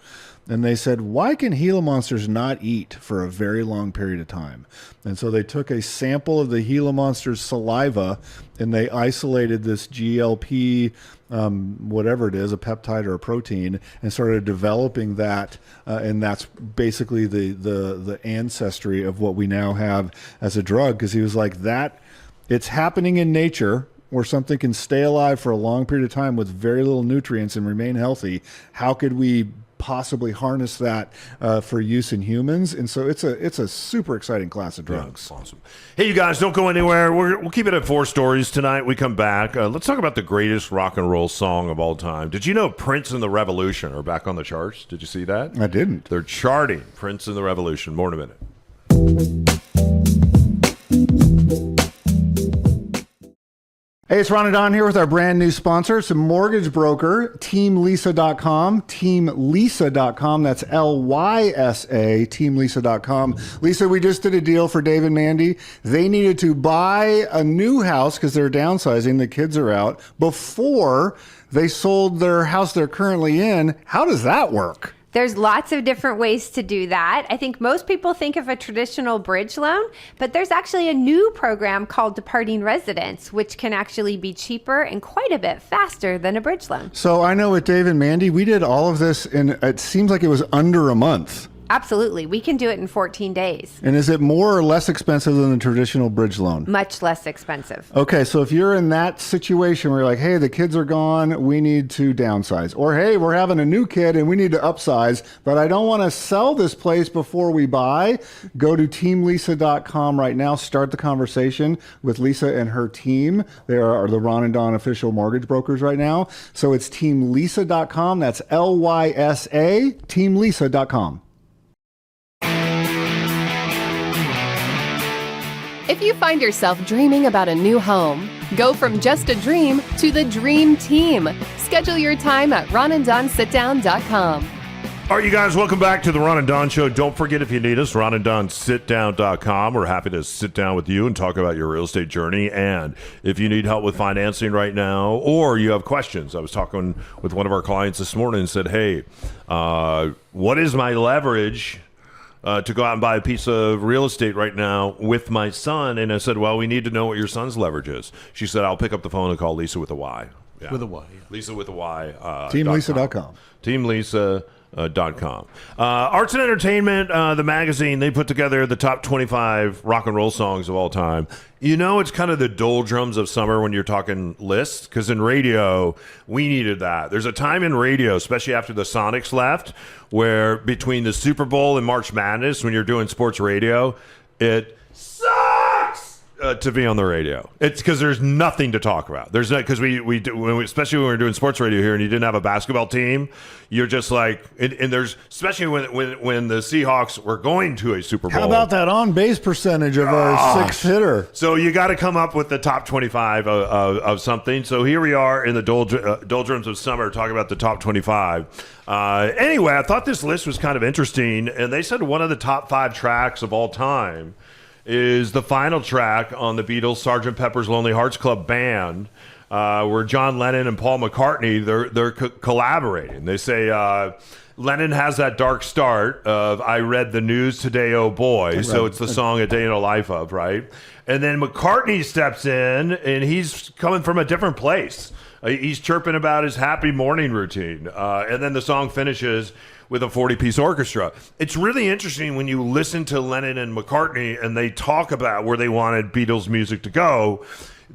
And they said, why can Gila monsters not eat for a very long period of time? And so they took a sample of the Gila monster's saliva and they isolated this GLP, whatever it is, a peptide or a protein, and started developing that. And that's basically the ancestry of what we now have as a drug. Because he was like, that it's happening in nature, where something can stay alive for a long period of time with very little nutrients and remain healthy. How could we possibly harness that for use in humans? And so it's a super exciting class of drugs. Yeah, awesome. Hey, you guys, don't go anywhere. We'll keep it at 4 stories tonight. We come back. Let's talk about the greatest rock and roll song of all time. Did you know Prince and the Revolution are back on the charts? Did you see that? I didn't. They're charting Prince and the Revolution. More in a minute. Hey, it's Ron and Don here with our brand new sponsor. It's a mortgage broker, TeamLisa.com, TeamLisa.com. That's Lysa, TeamLisa.com. Lisa, we just did a deal for Dave and Mandy. They needed to buy a new house because they're downsizing. The kids are out before they sold their house they're currently in. How does that work? There's lots of different ways to do that. I think most people think of a traditional bridge loan, but there's actually a new program called Departing Residence, which can actually be cheaper and quite a bit faster than a bridge loan. So I know with Dave and Mandy, we did all of this in, it seems like it was under a month. Absolutely. We can do it in 14 days. And is it more or less expensive than the traditional bridge loan? Much less expensive. Okay, so if you're in that situation where you're like, hey, the kids are gone, we need to downsize. Or, hey, we're having a new kid and we need to upsize, but I don't want to sell this place before we buy, go to TeamLisa.com right now. Start the conversation with Lisa and her team. They are the Ron and Don official mortgage brokers right now. So it's TeamLisa.com. That's Lysa, TeamLisa.com. If you find yourself dreaming about a new home, go from just a dream to the dream team. Schedule your time at ronanddonsitdown.com. All right, you guys, welcome back to the Ron and Don Show. Don't forget, if you need us, ronanddonsitdown.com. We're happy to sit down with you and talk about your real estate journey. And if you need help with financing right now, or you have questions, I was talking with one of our clients this morning and said, hey, what is my leverage to go out and buy a piece of real estate right now with my son? And I said, well, we need to know what your son's leverage is. She said, I'll pick up the phone and call Lisa with a Y. Yeah. With a Y. Lisa with a Y. TeamLisa.com. TeamLisa.com. Arts and Entertainment, the magazine, they put together the top 25 rock and roll songs of all time. You know, it's kind of the doldrums of summer when you're talking lists, because in radio, we needed that. There's a time in radio, especially after the Sonics left, where between the Super Bowl and March Madness, when you're doing sports radio, it sucks to be on the radio. It's because there's nothing to talk about. There's not, because especially when we were doing sports radio here and you didn't have a basketball team, you're just like, and there's, especially when the Seahawks were going to a Super Bowl. How about that on base percentage of our sixth hitter? So you got to come up with the top 25 of something. So here we are in the doldrums of summer talking about the top 25. Anyway, I thought this list was kind of interesting, and they said one of the top 5 tracks of all time is the final track on the Beatles' Sgt. Pepper's Lonely Hearts Club Band, where John Lennon and Paul McCartney, they're collaborating. They say Lennon has that dark start of I read the news today, oh boy. So it's the song A Day in a Life of, right? And then McCartney steps in, and he's coming from a different place. He's chirping about his happy morning routine. And then the song finishes with a 40-piece orchestra. It's really interesting when you listen to Lennon and McCartney and they talk about where they wanted Beatles music to go.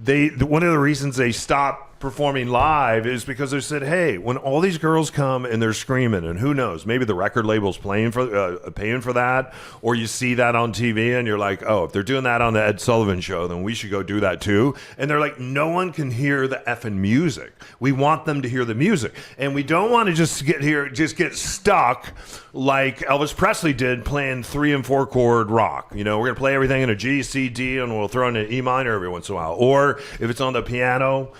One of the reasons they stopped performing live is because they said, hey, when all these girls come and they're screaming, and who knows, maybe the record label's paying for that, or you see that on TV and you're like, oh, if they're doing that on the Ed Sullivan Show, then we should go do that too. And they're like, no one can hear the effing music. We want them to hear the music, and we don't want to just get stuck like Elvis Presley did, playing 3 and 4 chord rock. You know, we're gonna play everything in a G, C, D, and we'll throw in an E minor every once in a while. Or if it's on the piano,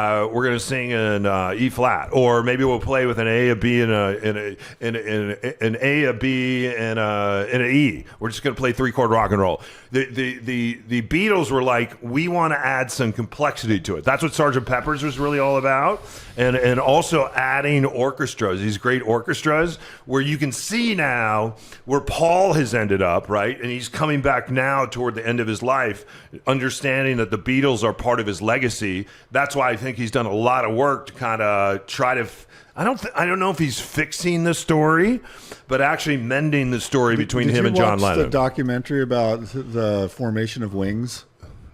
we're going to sing in E flat, or maybe we'll play with an A, a B, and an A, a B, and an E. We're just going to play 3-chord rock and roll. The Beatles were like, we want to add some complexity to it. That's what Sgt. Pepper's was really all about, and also adding orchestras, these great orchestras, where you can see now where Paul has ended up, right? And he's coming back now toward the end of his life, understanding that the Beatles are part of his legacy. That's why I think he's done a lot of work to kind of try to I don't know if he's fixing the story, but actually mending the story between him and John Lennon. Did you watch the documentary about the formation of Wings?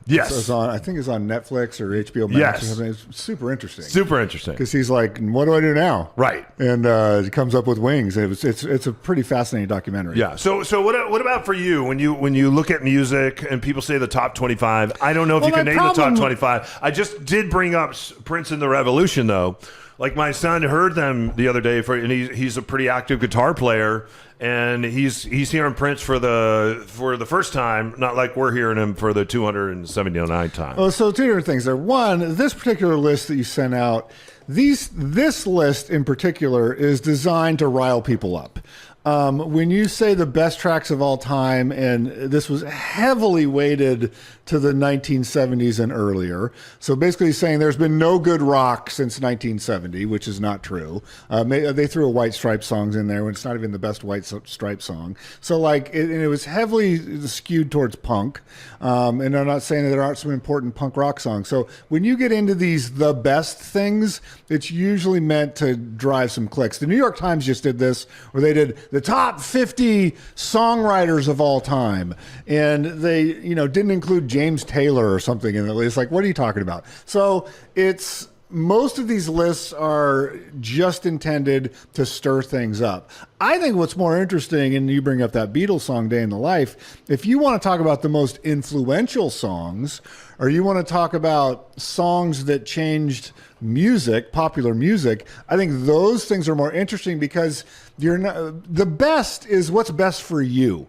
Yes. I think it's on Netflix or HBO Max or something. It's super interesting. Super interesting. Because he's like, what do I do now? Right. And it comes up with Wings. It's a pretty fascinating documentary. Yeah. So what about for you when you look at music and people say the top 25? I don't know if you can name the top 25. I just did bring up Prince and the Revolution, though. Like, my son heard them the other day, and he's a pretty active guitar player, and he's hearing Prince for the first time, not like we're hearing him for the 279th time. Well, so 2 different things there. One, this particular list that you sent out, this list in particular is designed to rile people up. When you say the best tracks of all time, and this was heavily weighted to the 1970s and earlier. So basically saying there's been no good rock since 1970, which is not true. They threw a White Stripes songs in there when it's not even the best White Stripes song. So like, it was heavily skewed towards punk. And I'm not saying that there aren't some important punk rock songs. So when you get into the best things, it's usually meant to drive some clicks. The New York Times just did this, where they did the top 50 songwriters of all time. And they, didn't include James Taylor or something in the list. Like, what are you talking about? So most of these lists are just intended to stir things up. I think what's more interesting, and you bring up that Beatles song, Day in the Life, if you want to talk about the most influential songs, or you want to talk about songs that changed music, popular music, I think those things are more interesting, because the best is what's best for you.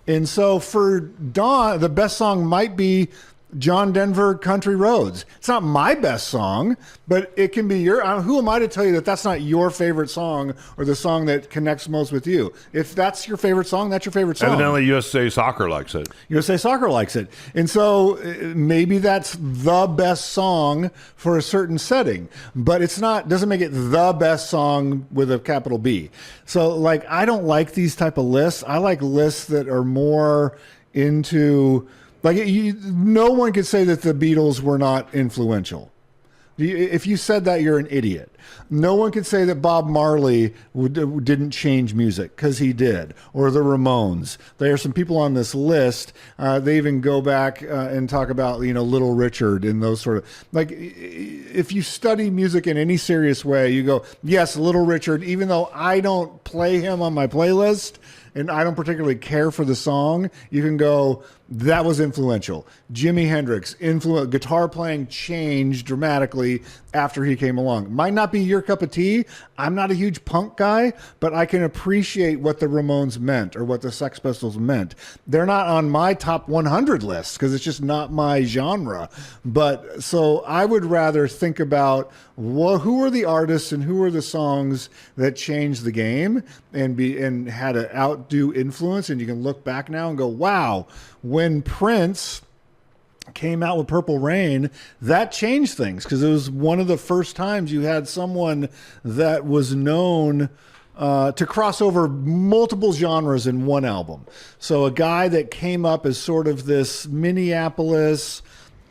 And so for Don, the best song might be John Denver Country Roads. It's not my best song, but it can be your. Who am I to tell you that that's not your favorite song or the song that connects most with you? If that's your favorite song, that's your favorite song. Evidently, USA Soccer likes it. USA Soccer likes it. And so maybe that's the best song for a certain setting, but it's not, doesn't make it the best song with a capital B. So like, I don't like these type of lists. I like lists that are more into, like, no one could say that the Beatles were not influential. If you said that, you're an idiot. No one could say that Bob Marley didn't change music, because he did, or the Ramones. There are some people on this list. They even go back and talk about, Little Richard and those sort of, like, if you study music in any serious way, you go, yes, Little Richard, even though I don't play him on my playlist and I don't particularly care for the song, you can go, that was influential. Jimi Hendrix, guitar playing changed dramatically after he came along. Might not be your cup of tea. I'm not a huge punk guy, but I can appreciate what the Ramones meant or what the Sex Pistols meant. They're not on my top 100 list because it's just not my genre. But so I would rather think about who are the artists and who are the songs that changed the game and had an outdo influence. And you can look back now and go, wow, when Prince came out with Purple Rain, that changed things because it was one of the first times you had someone that was known to cross over multiple genres in one album. So a guy that came up as sort of this Minneapolis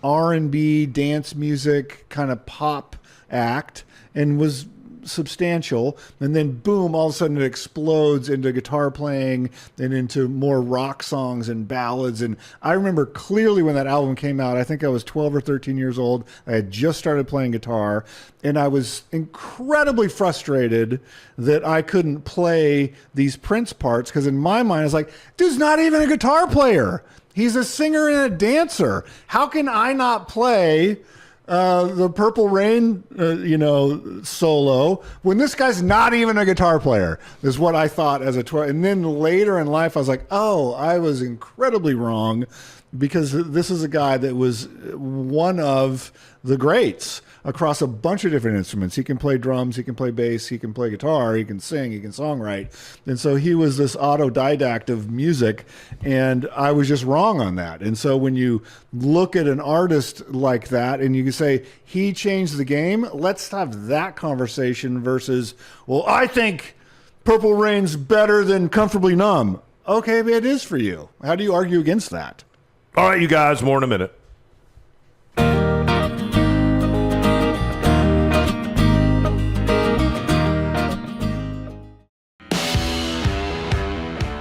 R&B dance music kind of pop act and was substantial, and then boom, all of a sudden it explodes into guitar playing and into more rock songs and ballads. And I remember clearly when that album came out, I think I was 12 or 13 years old. I had just started playing guitar, and I was incredibly frustrated that I couldn't play these Prince parts, because in my mind, I was like, dude's not even a guitar player. He's a singer and a dancer. How can I not play the Purple Rain, solo when this guy's not even a guitar player, is what I thought as a 12. And then later in life, I was like, oh, I was incredibly wrong, because this is a guy that was one of the greats across a bunch of different instruments. He can play drums, he can play bass, he can play guitar, he can sing, he can songwrite. And so he was this autodidact of music, and I was just wrong on that. And so when you look at an artist like that and you can say, he changed the game, let's have that conversation versus, well, I think Purple Rain's better than Comfortably Numb. Okay, but it is for you. How do you argue against that? All right, you guys, more in a minute.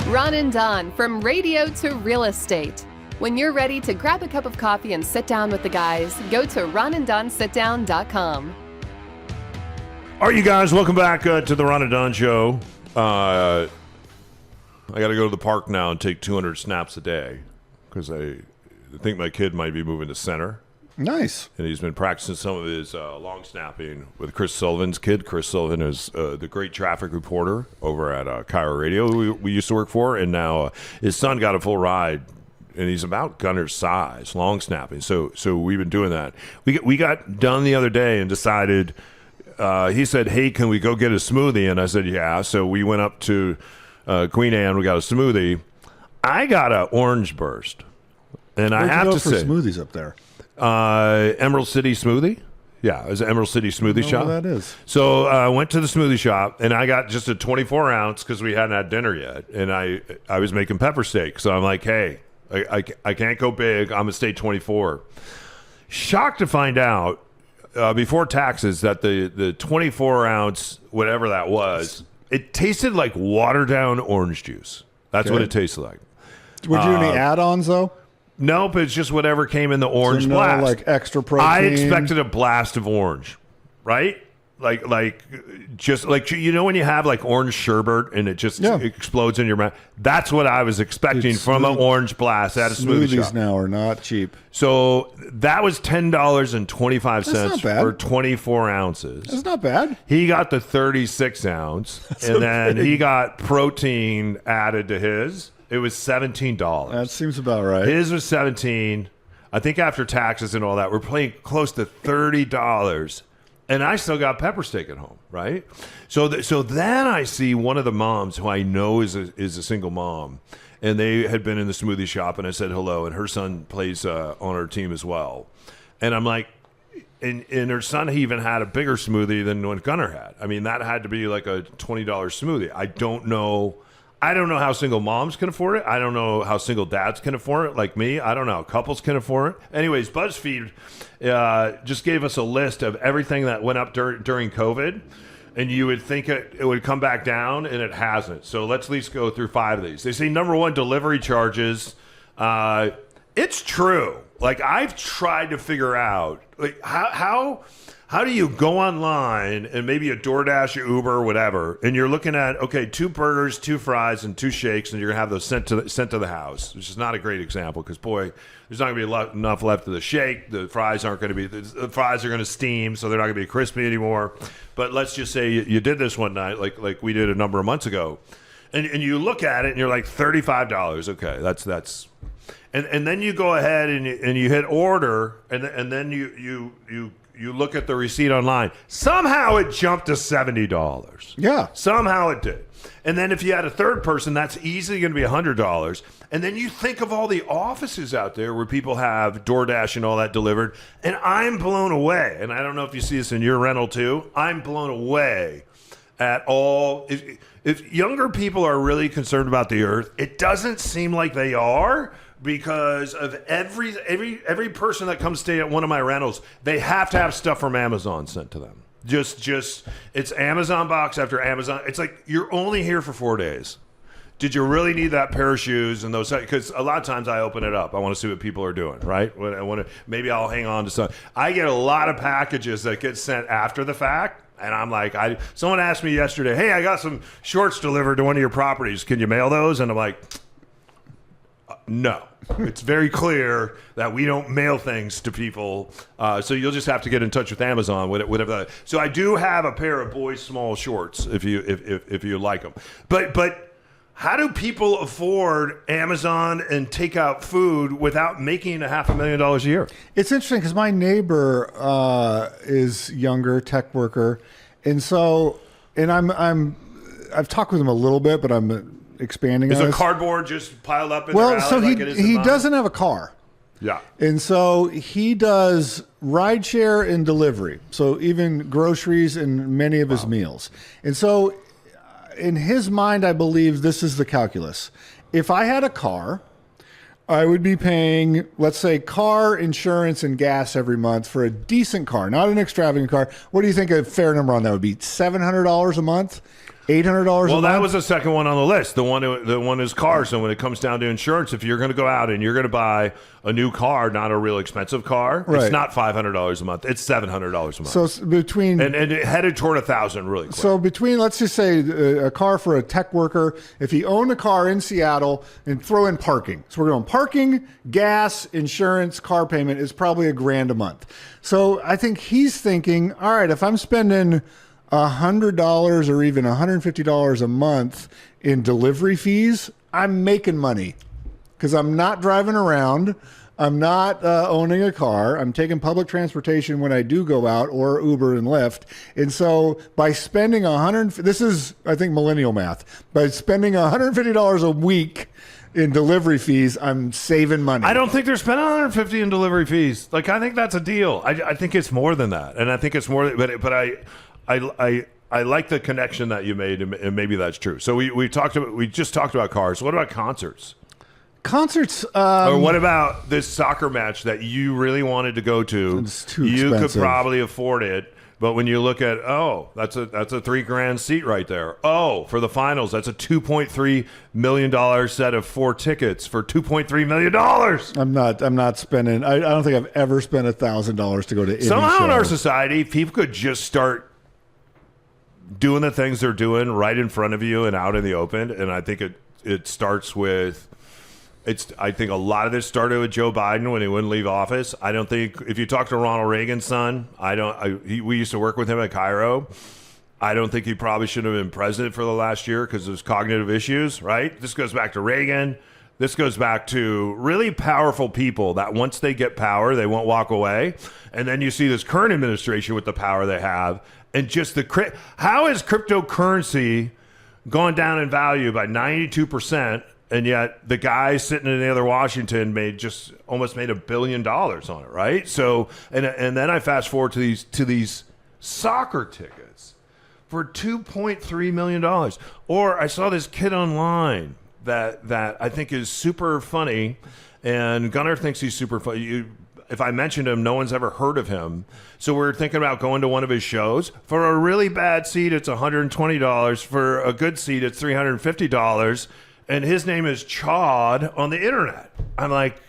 Ron and Don, from radio to real estate. When you're ready to grab a cup of coffee and sit down with the guys, go to ronanddonsitdown.com. All right, you guys, welcome back to the Ron and Don Show. I got to go to the park now and take 200 snaps a day, because I think my kid might be moving to center. Nice. And he's been practicing some of his long snapping with Chris Sullivan's kid. Chris Sullivan is the great traffic reporter over at Cairo Radio we used to work for. And now his son got a full ride, and he's about Gunner's size, long snapping. So we've been doing that. We got done the other day and decided, he said, hey, can we go get a smoothie? And I said, yeah. So we went up to Queen Anne. We got a smoothie. I got an orange burst. And I have to say, smoothies up there. Emerald City Smoothie. Yeah, it was an Emerald City Smoothie Shop. That is. So I went to the smoothie shop, and I got just a 24 ounce because we hadn't had dinner yet, and I was making pepper steak. So I'm like, hey, I can't go big. I'm gonna stay 24. Shocked to find out before taxes that the 24 ounce whatever that was, it tasted like watered down orange juice. That's what it tasted like. Would you do any add-ons though? Nope, it's just whatever came in the orange blast. Like extra protein. I expected a blast of orange, right? just like, you know, when you have like orange sherbet and it just explodes in your mouth. That's what I was expecting from an orange blast at a smoothie shop. Smoothies now are not cheap. So that was $10.25 for 24 ounces. That's not bad. He got the 36 ounce, and then he got protein added to his. It was $17. That seems about right. His was $17. I think after taxes and all that, we're paying close to $30. And I still got pepper steak at home, right? So then I see one of the moms who I know is a single mom, and they had been in the smoothie shop, and I said hello, and her son plays on our team as well. And I'm like, and her son, he even had a bigger smoothie than what Gunnar had. I mean, that had to be like a $20 smoothie. I don't know how single moms can afford it. I don't know how single dads can afford it, like me. I don't know how couples can afford it. Anyways, BuzzFeed just gave us a list of everything that went up during COVID, and you would think it would come back down, and it hasn't. So let's at least go through 5 of these. They say, number one, delivery charges. It's true. Like, I've tried to figure out, like, how do you go online and maybe a DoorDash, Uber, or whatever, and you're looking at, okay, 2 burgers, 2 fries, and 2 shakes, and you're going to have those sent to the house, which is not a great example because, boy, there's not going to be enough left of the shake. The fries aren't going to be – the fries are going to steam, so they're not going to be crispy anymore. But let's just say you did this one night like we did a number of months ago, and you look at it, and you're like $35. Okay, that's – and then you go ahead and you hit order, and then you look at the receipt online. Somehow it jumped to $70. Yeah. Somehow it did. And then if you had a third person, that's easily going to be $100. And then you think of all the offices out there where people have DoorDash and all that delivered. And I'm blown away. And I don't know if you see this in your rental too. I'm blown away at all. If younger people are really concerned about the earth, it doesn't seem like they are. Because of every person that comes stay at one of my rentals, they have to have stuff from Amazon sent to them. Just it's Amazon box after Amazon. It's like you're only here for 4 days. Did you really need that pair of shoes and those? Because a lot of times I open it up. I want to see what people are doing, right? Maybe I'll hang on to some. I get a lot of packages that get sent after the fact. And I'm like, someone asked me yesterday, hey, I got some shorts delivered to one of your properties. Can you mail those? And I'm like, no. It's very clear that we don't mail things to people, so you'll just have to get in touch with Amazon, whatever. So I do have a pair of boys' small shorts if you like them. But how do people afford Amazon and take out food without making $500,000 a year? It's interesting because my neighbor is younger, tech worker, and I've talked with him a little bit, but I'm expanding. Is a cardboard just piled up in the alley so like it is in he mine? doesn't have a car. Yeah. And so he does rideshare and delivery. So even groceries and many of his meals. And so in his mind, I believe this is the calculus. If I had a car, I would be paying, let's say, car insurance and gas every month for a decent car, not an extravagant car. What do you think a fair number on that would be? $700 a month? $800 a month? Well, that was the second one on the list. The one is cars. So when it comes down to insurance, if you're going to go out and you're going to buy a new car, not a real expensive car, right. It's not $500 a month. It's $700 a month. So between and it headed toward 1,000 really quick. So between, let's just say, a car for a tech worker, if he owned a car in Seattle and throw in parking, so we're going parking, gas, insurance, car payment is probably $1,000 a month. So I think he's thinking, all right, if I'm spending $100 or even $150 a month in delivery fees, I'm making money because I'm not driving around. I'm not owning a car. I'm taking public transportation when I do go out, or Uber and Lyft. And so by spending this is, I think, millennial math. By spending $150 a week in delivery fees, I'm saving money. I don't think they're spending $150 in delivery fees. Like, I think that's a deal. I think it's more than that. And I think it's more, but I like the connection that you made, and maybe that's true. So we just talked about cars. What about concerts? Concerts. Or what about this soccer match that you really wanted to go to? It's too expensive. You could probably afford it, but when you look at that's a $3,000 seat right there. Oh, for the finals, that's a $2.3 million set of 4 tickets for $2.3 million. I'm not spending. I don't think I've ever spent $1,000 to go to any Somehow show. in our society, people could just start doing the things they're doing right in front of you and out in the open. And I think it starts with. I think a lot of this started with Joe Biden when he wouldn't leave office. I don't think if you talk to Ronald Reagan's son, we used to work with him at Cairo. I don't think he probably should have been president for the last year because of his cognitive issues, right? This goes back to Reagan. This goes back to really powerful people that once they get power, they won't walk away. And then you see this current administration with the power they have. And just how has cryptocurrency gone down in value by 92%? And yet the guy sitting in the other Washington almost made $1 billion on it, right? So and then I fast forward to these soccer tickets for $2.3 million. Or I saw this kid online that I think is super funny, and Gunnar thinks he's super funny. If I mentioned him, no one's ever heard of him. So we're thinking about going to one of his shows. For a really bad seat, it's $120. For a good seat, it's $350. And his name is Chad on the internet. I'm like,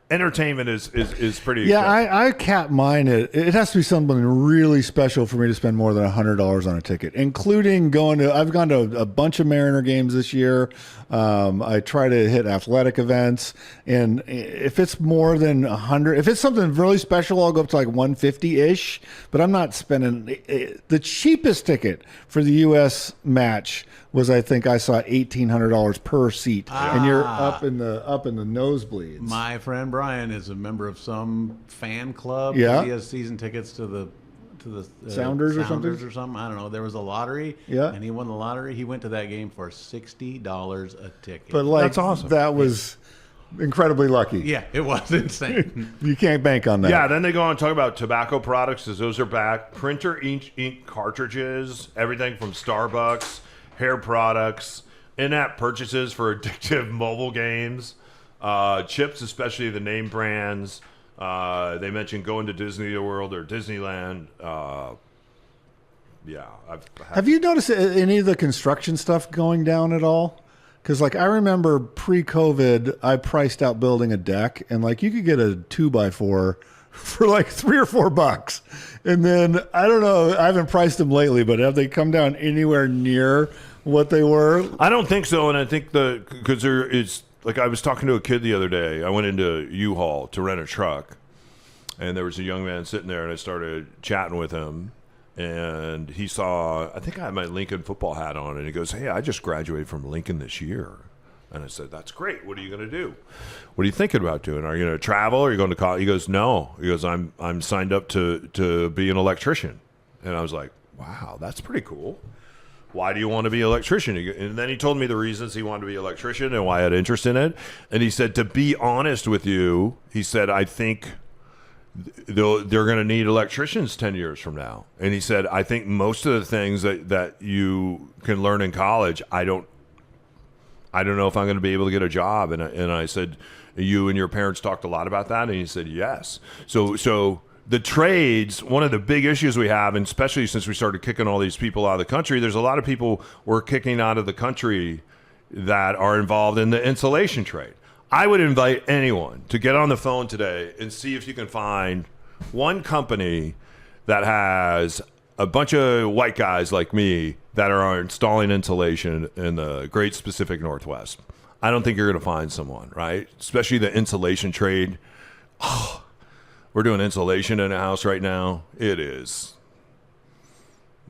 entertainment is pretty expensive. I cap mine. It has to be something really special for me to spend more than $100 on a ticket, including I've gone to a bunch of Mariner games this year. I try to hit athletic events, and if it's more than 100, if it's something really special, I'll go up to like 150-ish, but I'm not spending the cheapest ticket for the U.S. match was, I think I saw $1,800 per seat, and you're up in the nosebleeds. My friend Brian is a member of some fan club. Yeah, he has season tickets to the Sounders or something. I don't know. There was a lottery. Yeah, and he won the lottery. He went to that game for $60 a ticket. But that's awesome. That was incredibly lucky. Yeah, it was insane. You can't bank on that. Yeah, then they go on and talk about tobacco products, as those are back. Printer ink cartridges, everything from Starbucks, hair products, in-app purchases for addictive mobile games, chips, especially the name brands. They mentioned going to Disney World or Disneyland. Have you noticed any of the construction stuff going down at all? Because I remember pre-COVID, I priced out building a deck, and you could get a 2x4 for $3 or $4. And then I don't know, I haven't priced them lately, but have they come down anywhere near what they were? I don't think so, and I think because there is I was talking to a kid the other day. I went into U-Haul to rent a truck, and there was a young man sitting there, and I started chatting with him, and he saw, I think I had my Lincoln football hat on, and he goes, "Hey, I just graduated from Lincoln this year." And I said, "That's great. What are you going to do? What are you thinking about doing? Are you going to travel? Are you going to college?" He goes, "No." He goes, I'm signed up to be an electrician." And I was like, "Wow, that's pretty cool. Why do you want to be an electrician?" And then he told me the reasons he wanted to be an electrician and why I had interest in it. And he said, "To be honest with you," he said, "I think they're going to need electricians 10 years from now." And he said, "I think most of the things that you can learn in college, I don't know if I'm going to be able to get a job." And I said, "You and your parents talked a lot about that?" And he said, "Yes." So the trades, one of the big issues we have, and especially since we started kicking all these people out of the country, there's a lot of people we're kicking out of the country that are involved in the insulation trade. I would invite anyone to get on the phone today and see if you can find one company that has a bunch of white guys like me that are installing insulation in the Great Pacific Northwest. I don't think you're going to find someone, right? Especially the insulation trade. Oh, we're doing insulation in a house right now. It is.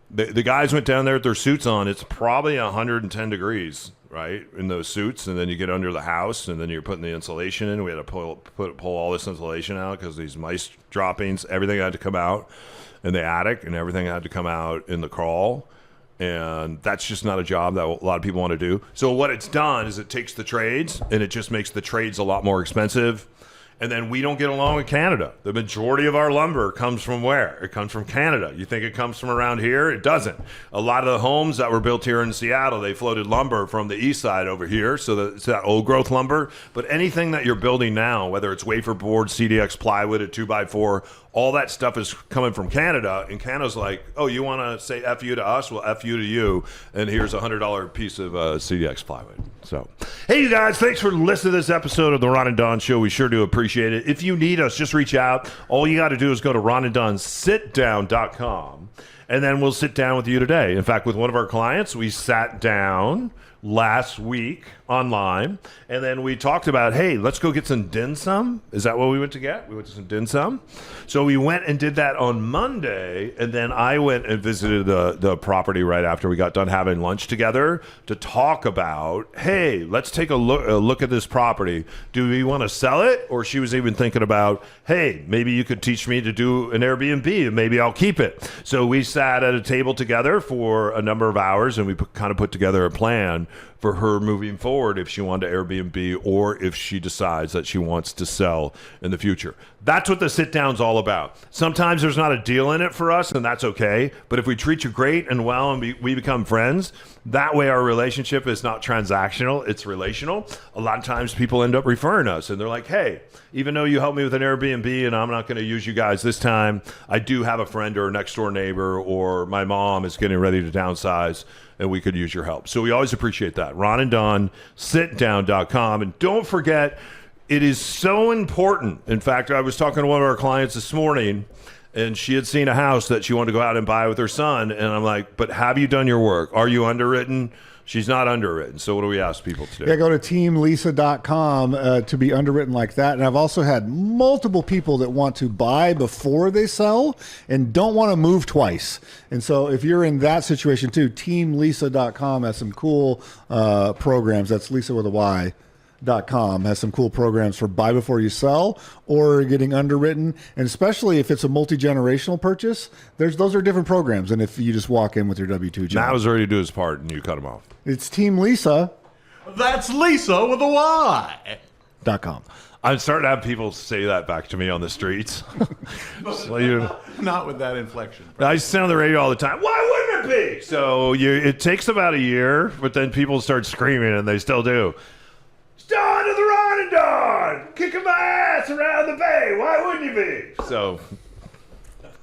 The guys went down there with their suits on. It's probably 110 degrees, right, in those suits. And then you get under the house, and then you're putting the insulation in. We had to pull all this insulation out because these mice droppings, everything had to come out in the attic, and everything had to come out in the crawl. And that's just not a job that a lot of people want to do. So what it's done is it takes the trades, and it just makes the trades a lot more expensive. And then we don't get along with Canada. The majority of our lumber comes from where? It comes from Canada. You think it comes from around here? It doesn't. A lot of the homes that were built here in Seattle, they floated lumber from the east side over here, so it's that old growth lumber. But anything that you're building now, whether it's wafer board, CDX plywood, a 2x4, all that stuff is coming from Canada. And Canada's like, "Oh, you want to say F you to us? Well, F you to you. And here's a $100 piece of CDX plywood." So, hey, you guys, thanks for listening to this episode of the Ron and Don Show. We sure do appreciate it. If you need us, just reach out. All you got to do is go to ronanddonsitdown.com. and then we'll sit down with you today. In fact, with one of our clients, we sat down last week online, and then we talked about, hey, let's go get some dim sum. Is that what we went to get? We went to some dim sum. So we went and did that on Monday, and then I went and visited the property right after we got done having lunch together to talk about, hey, let's take a look at this property. Do we want to sell it? Or she was even thinking about, hey, maybe you could teach me to do an Airbnb and maybe I'll keep it. So we sat at a table together for a number of hours, and we kind of put together a plan for her moving forward if she wanted to Airbnb or if she decides that she wants to sell in the future. That's what the sit down's all about. Sometimes there's not a deal in it for us, and that's okay. But if we treat you great and well and we become friends, that way our relationship is not transactional, it's relational. A lot of times people end up referring us, and they're like, hey, even though you helped me with an Airbnb and I'm not going to use you guys this time, I do have a friend or a next door neighbor, or my mom is getting ready to downsize and we could use your help. So we always appreciate that. Ron and Don, sitdown.com. And don't forget, it is so important. In fact, I was talking to one of our clients this morning, and she had seen a house that she wanted to go out and buy with her son. And I'm like, but have you done your work? Are you underwritten? She's not underwritten. So what do we ask people to do? Yeah, go to teamlisa.com to be underwritten like that. And I've also had multiple people that want to buy before they sell and don't want to move twice. And so if you're in that situation too, teamlisa.com has some cool programs. That's Lisa with a Y. .com has some cool programs for buy before you sell or getting underwritten, and especially if it's a multi-generational purchase, those are different programs than if you just walk in with your W-2 job. Matt was ready to do his part and you cut him off. It's Team Lisa. That's Lisa with a Y.com. I'm starting to have people say that back to me on the streets. Not with that inflection. I sit on the radio all the time. Why wouldn't it be? So it takes about a year, but then people start screaming, and they still do. Don to the Ron and Don, kicking my ass around the bay. Why wouldn't you be? So,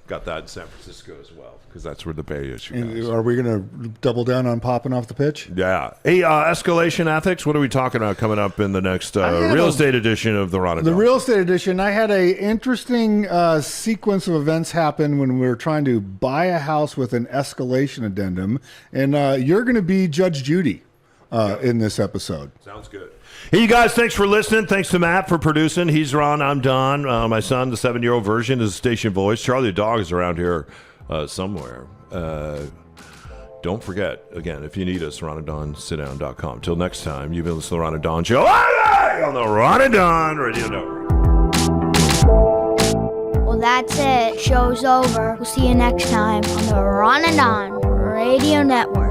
got that in San Francisco as well, because that's where the bay is. Are we going to double down on popping off the pitch? Yeah. Hey, escalation ethics. What are we talking about coming up in the next real estate edition of the Ron and Don? The real estate edition. I had a interesting sequence of events happen when we were trying to buy a house with an escalation addendum, and you're going to be Judge Judy in this episode. Sounds good. Hey, you guys, thanks for listening. Thanks to Matt for producing. He's Ron, I'm Don. My son, the 7-year-old version, is station voice. Charlie the dog is around here somewhere. Don't forget, again, if you need us, ronanddonsitdown.com. Till next time, you've been listening to the Ron and Don Show on the Ron and Don Radio Network. Well, that's it. Show's over. We'll see you next time on the Ron and Don Radio Network.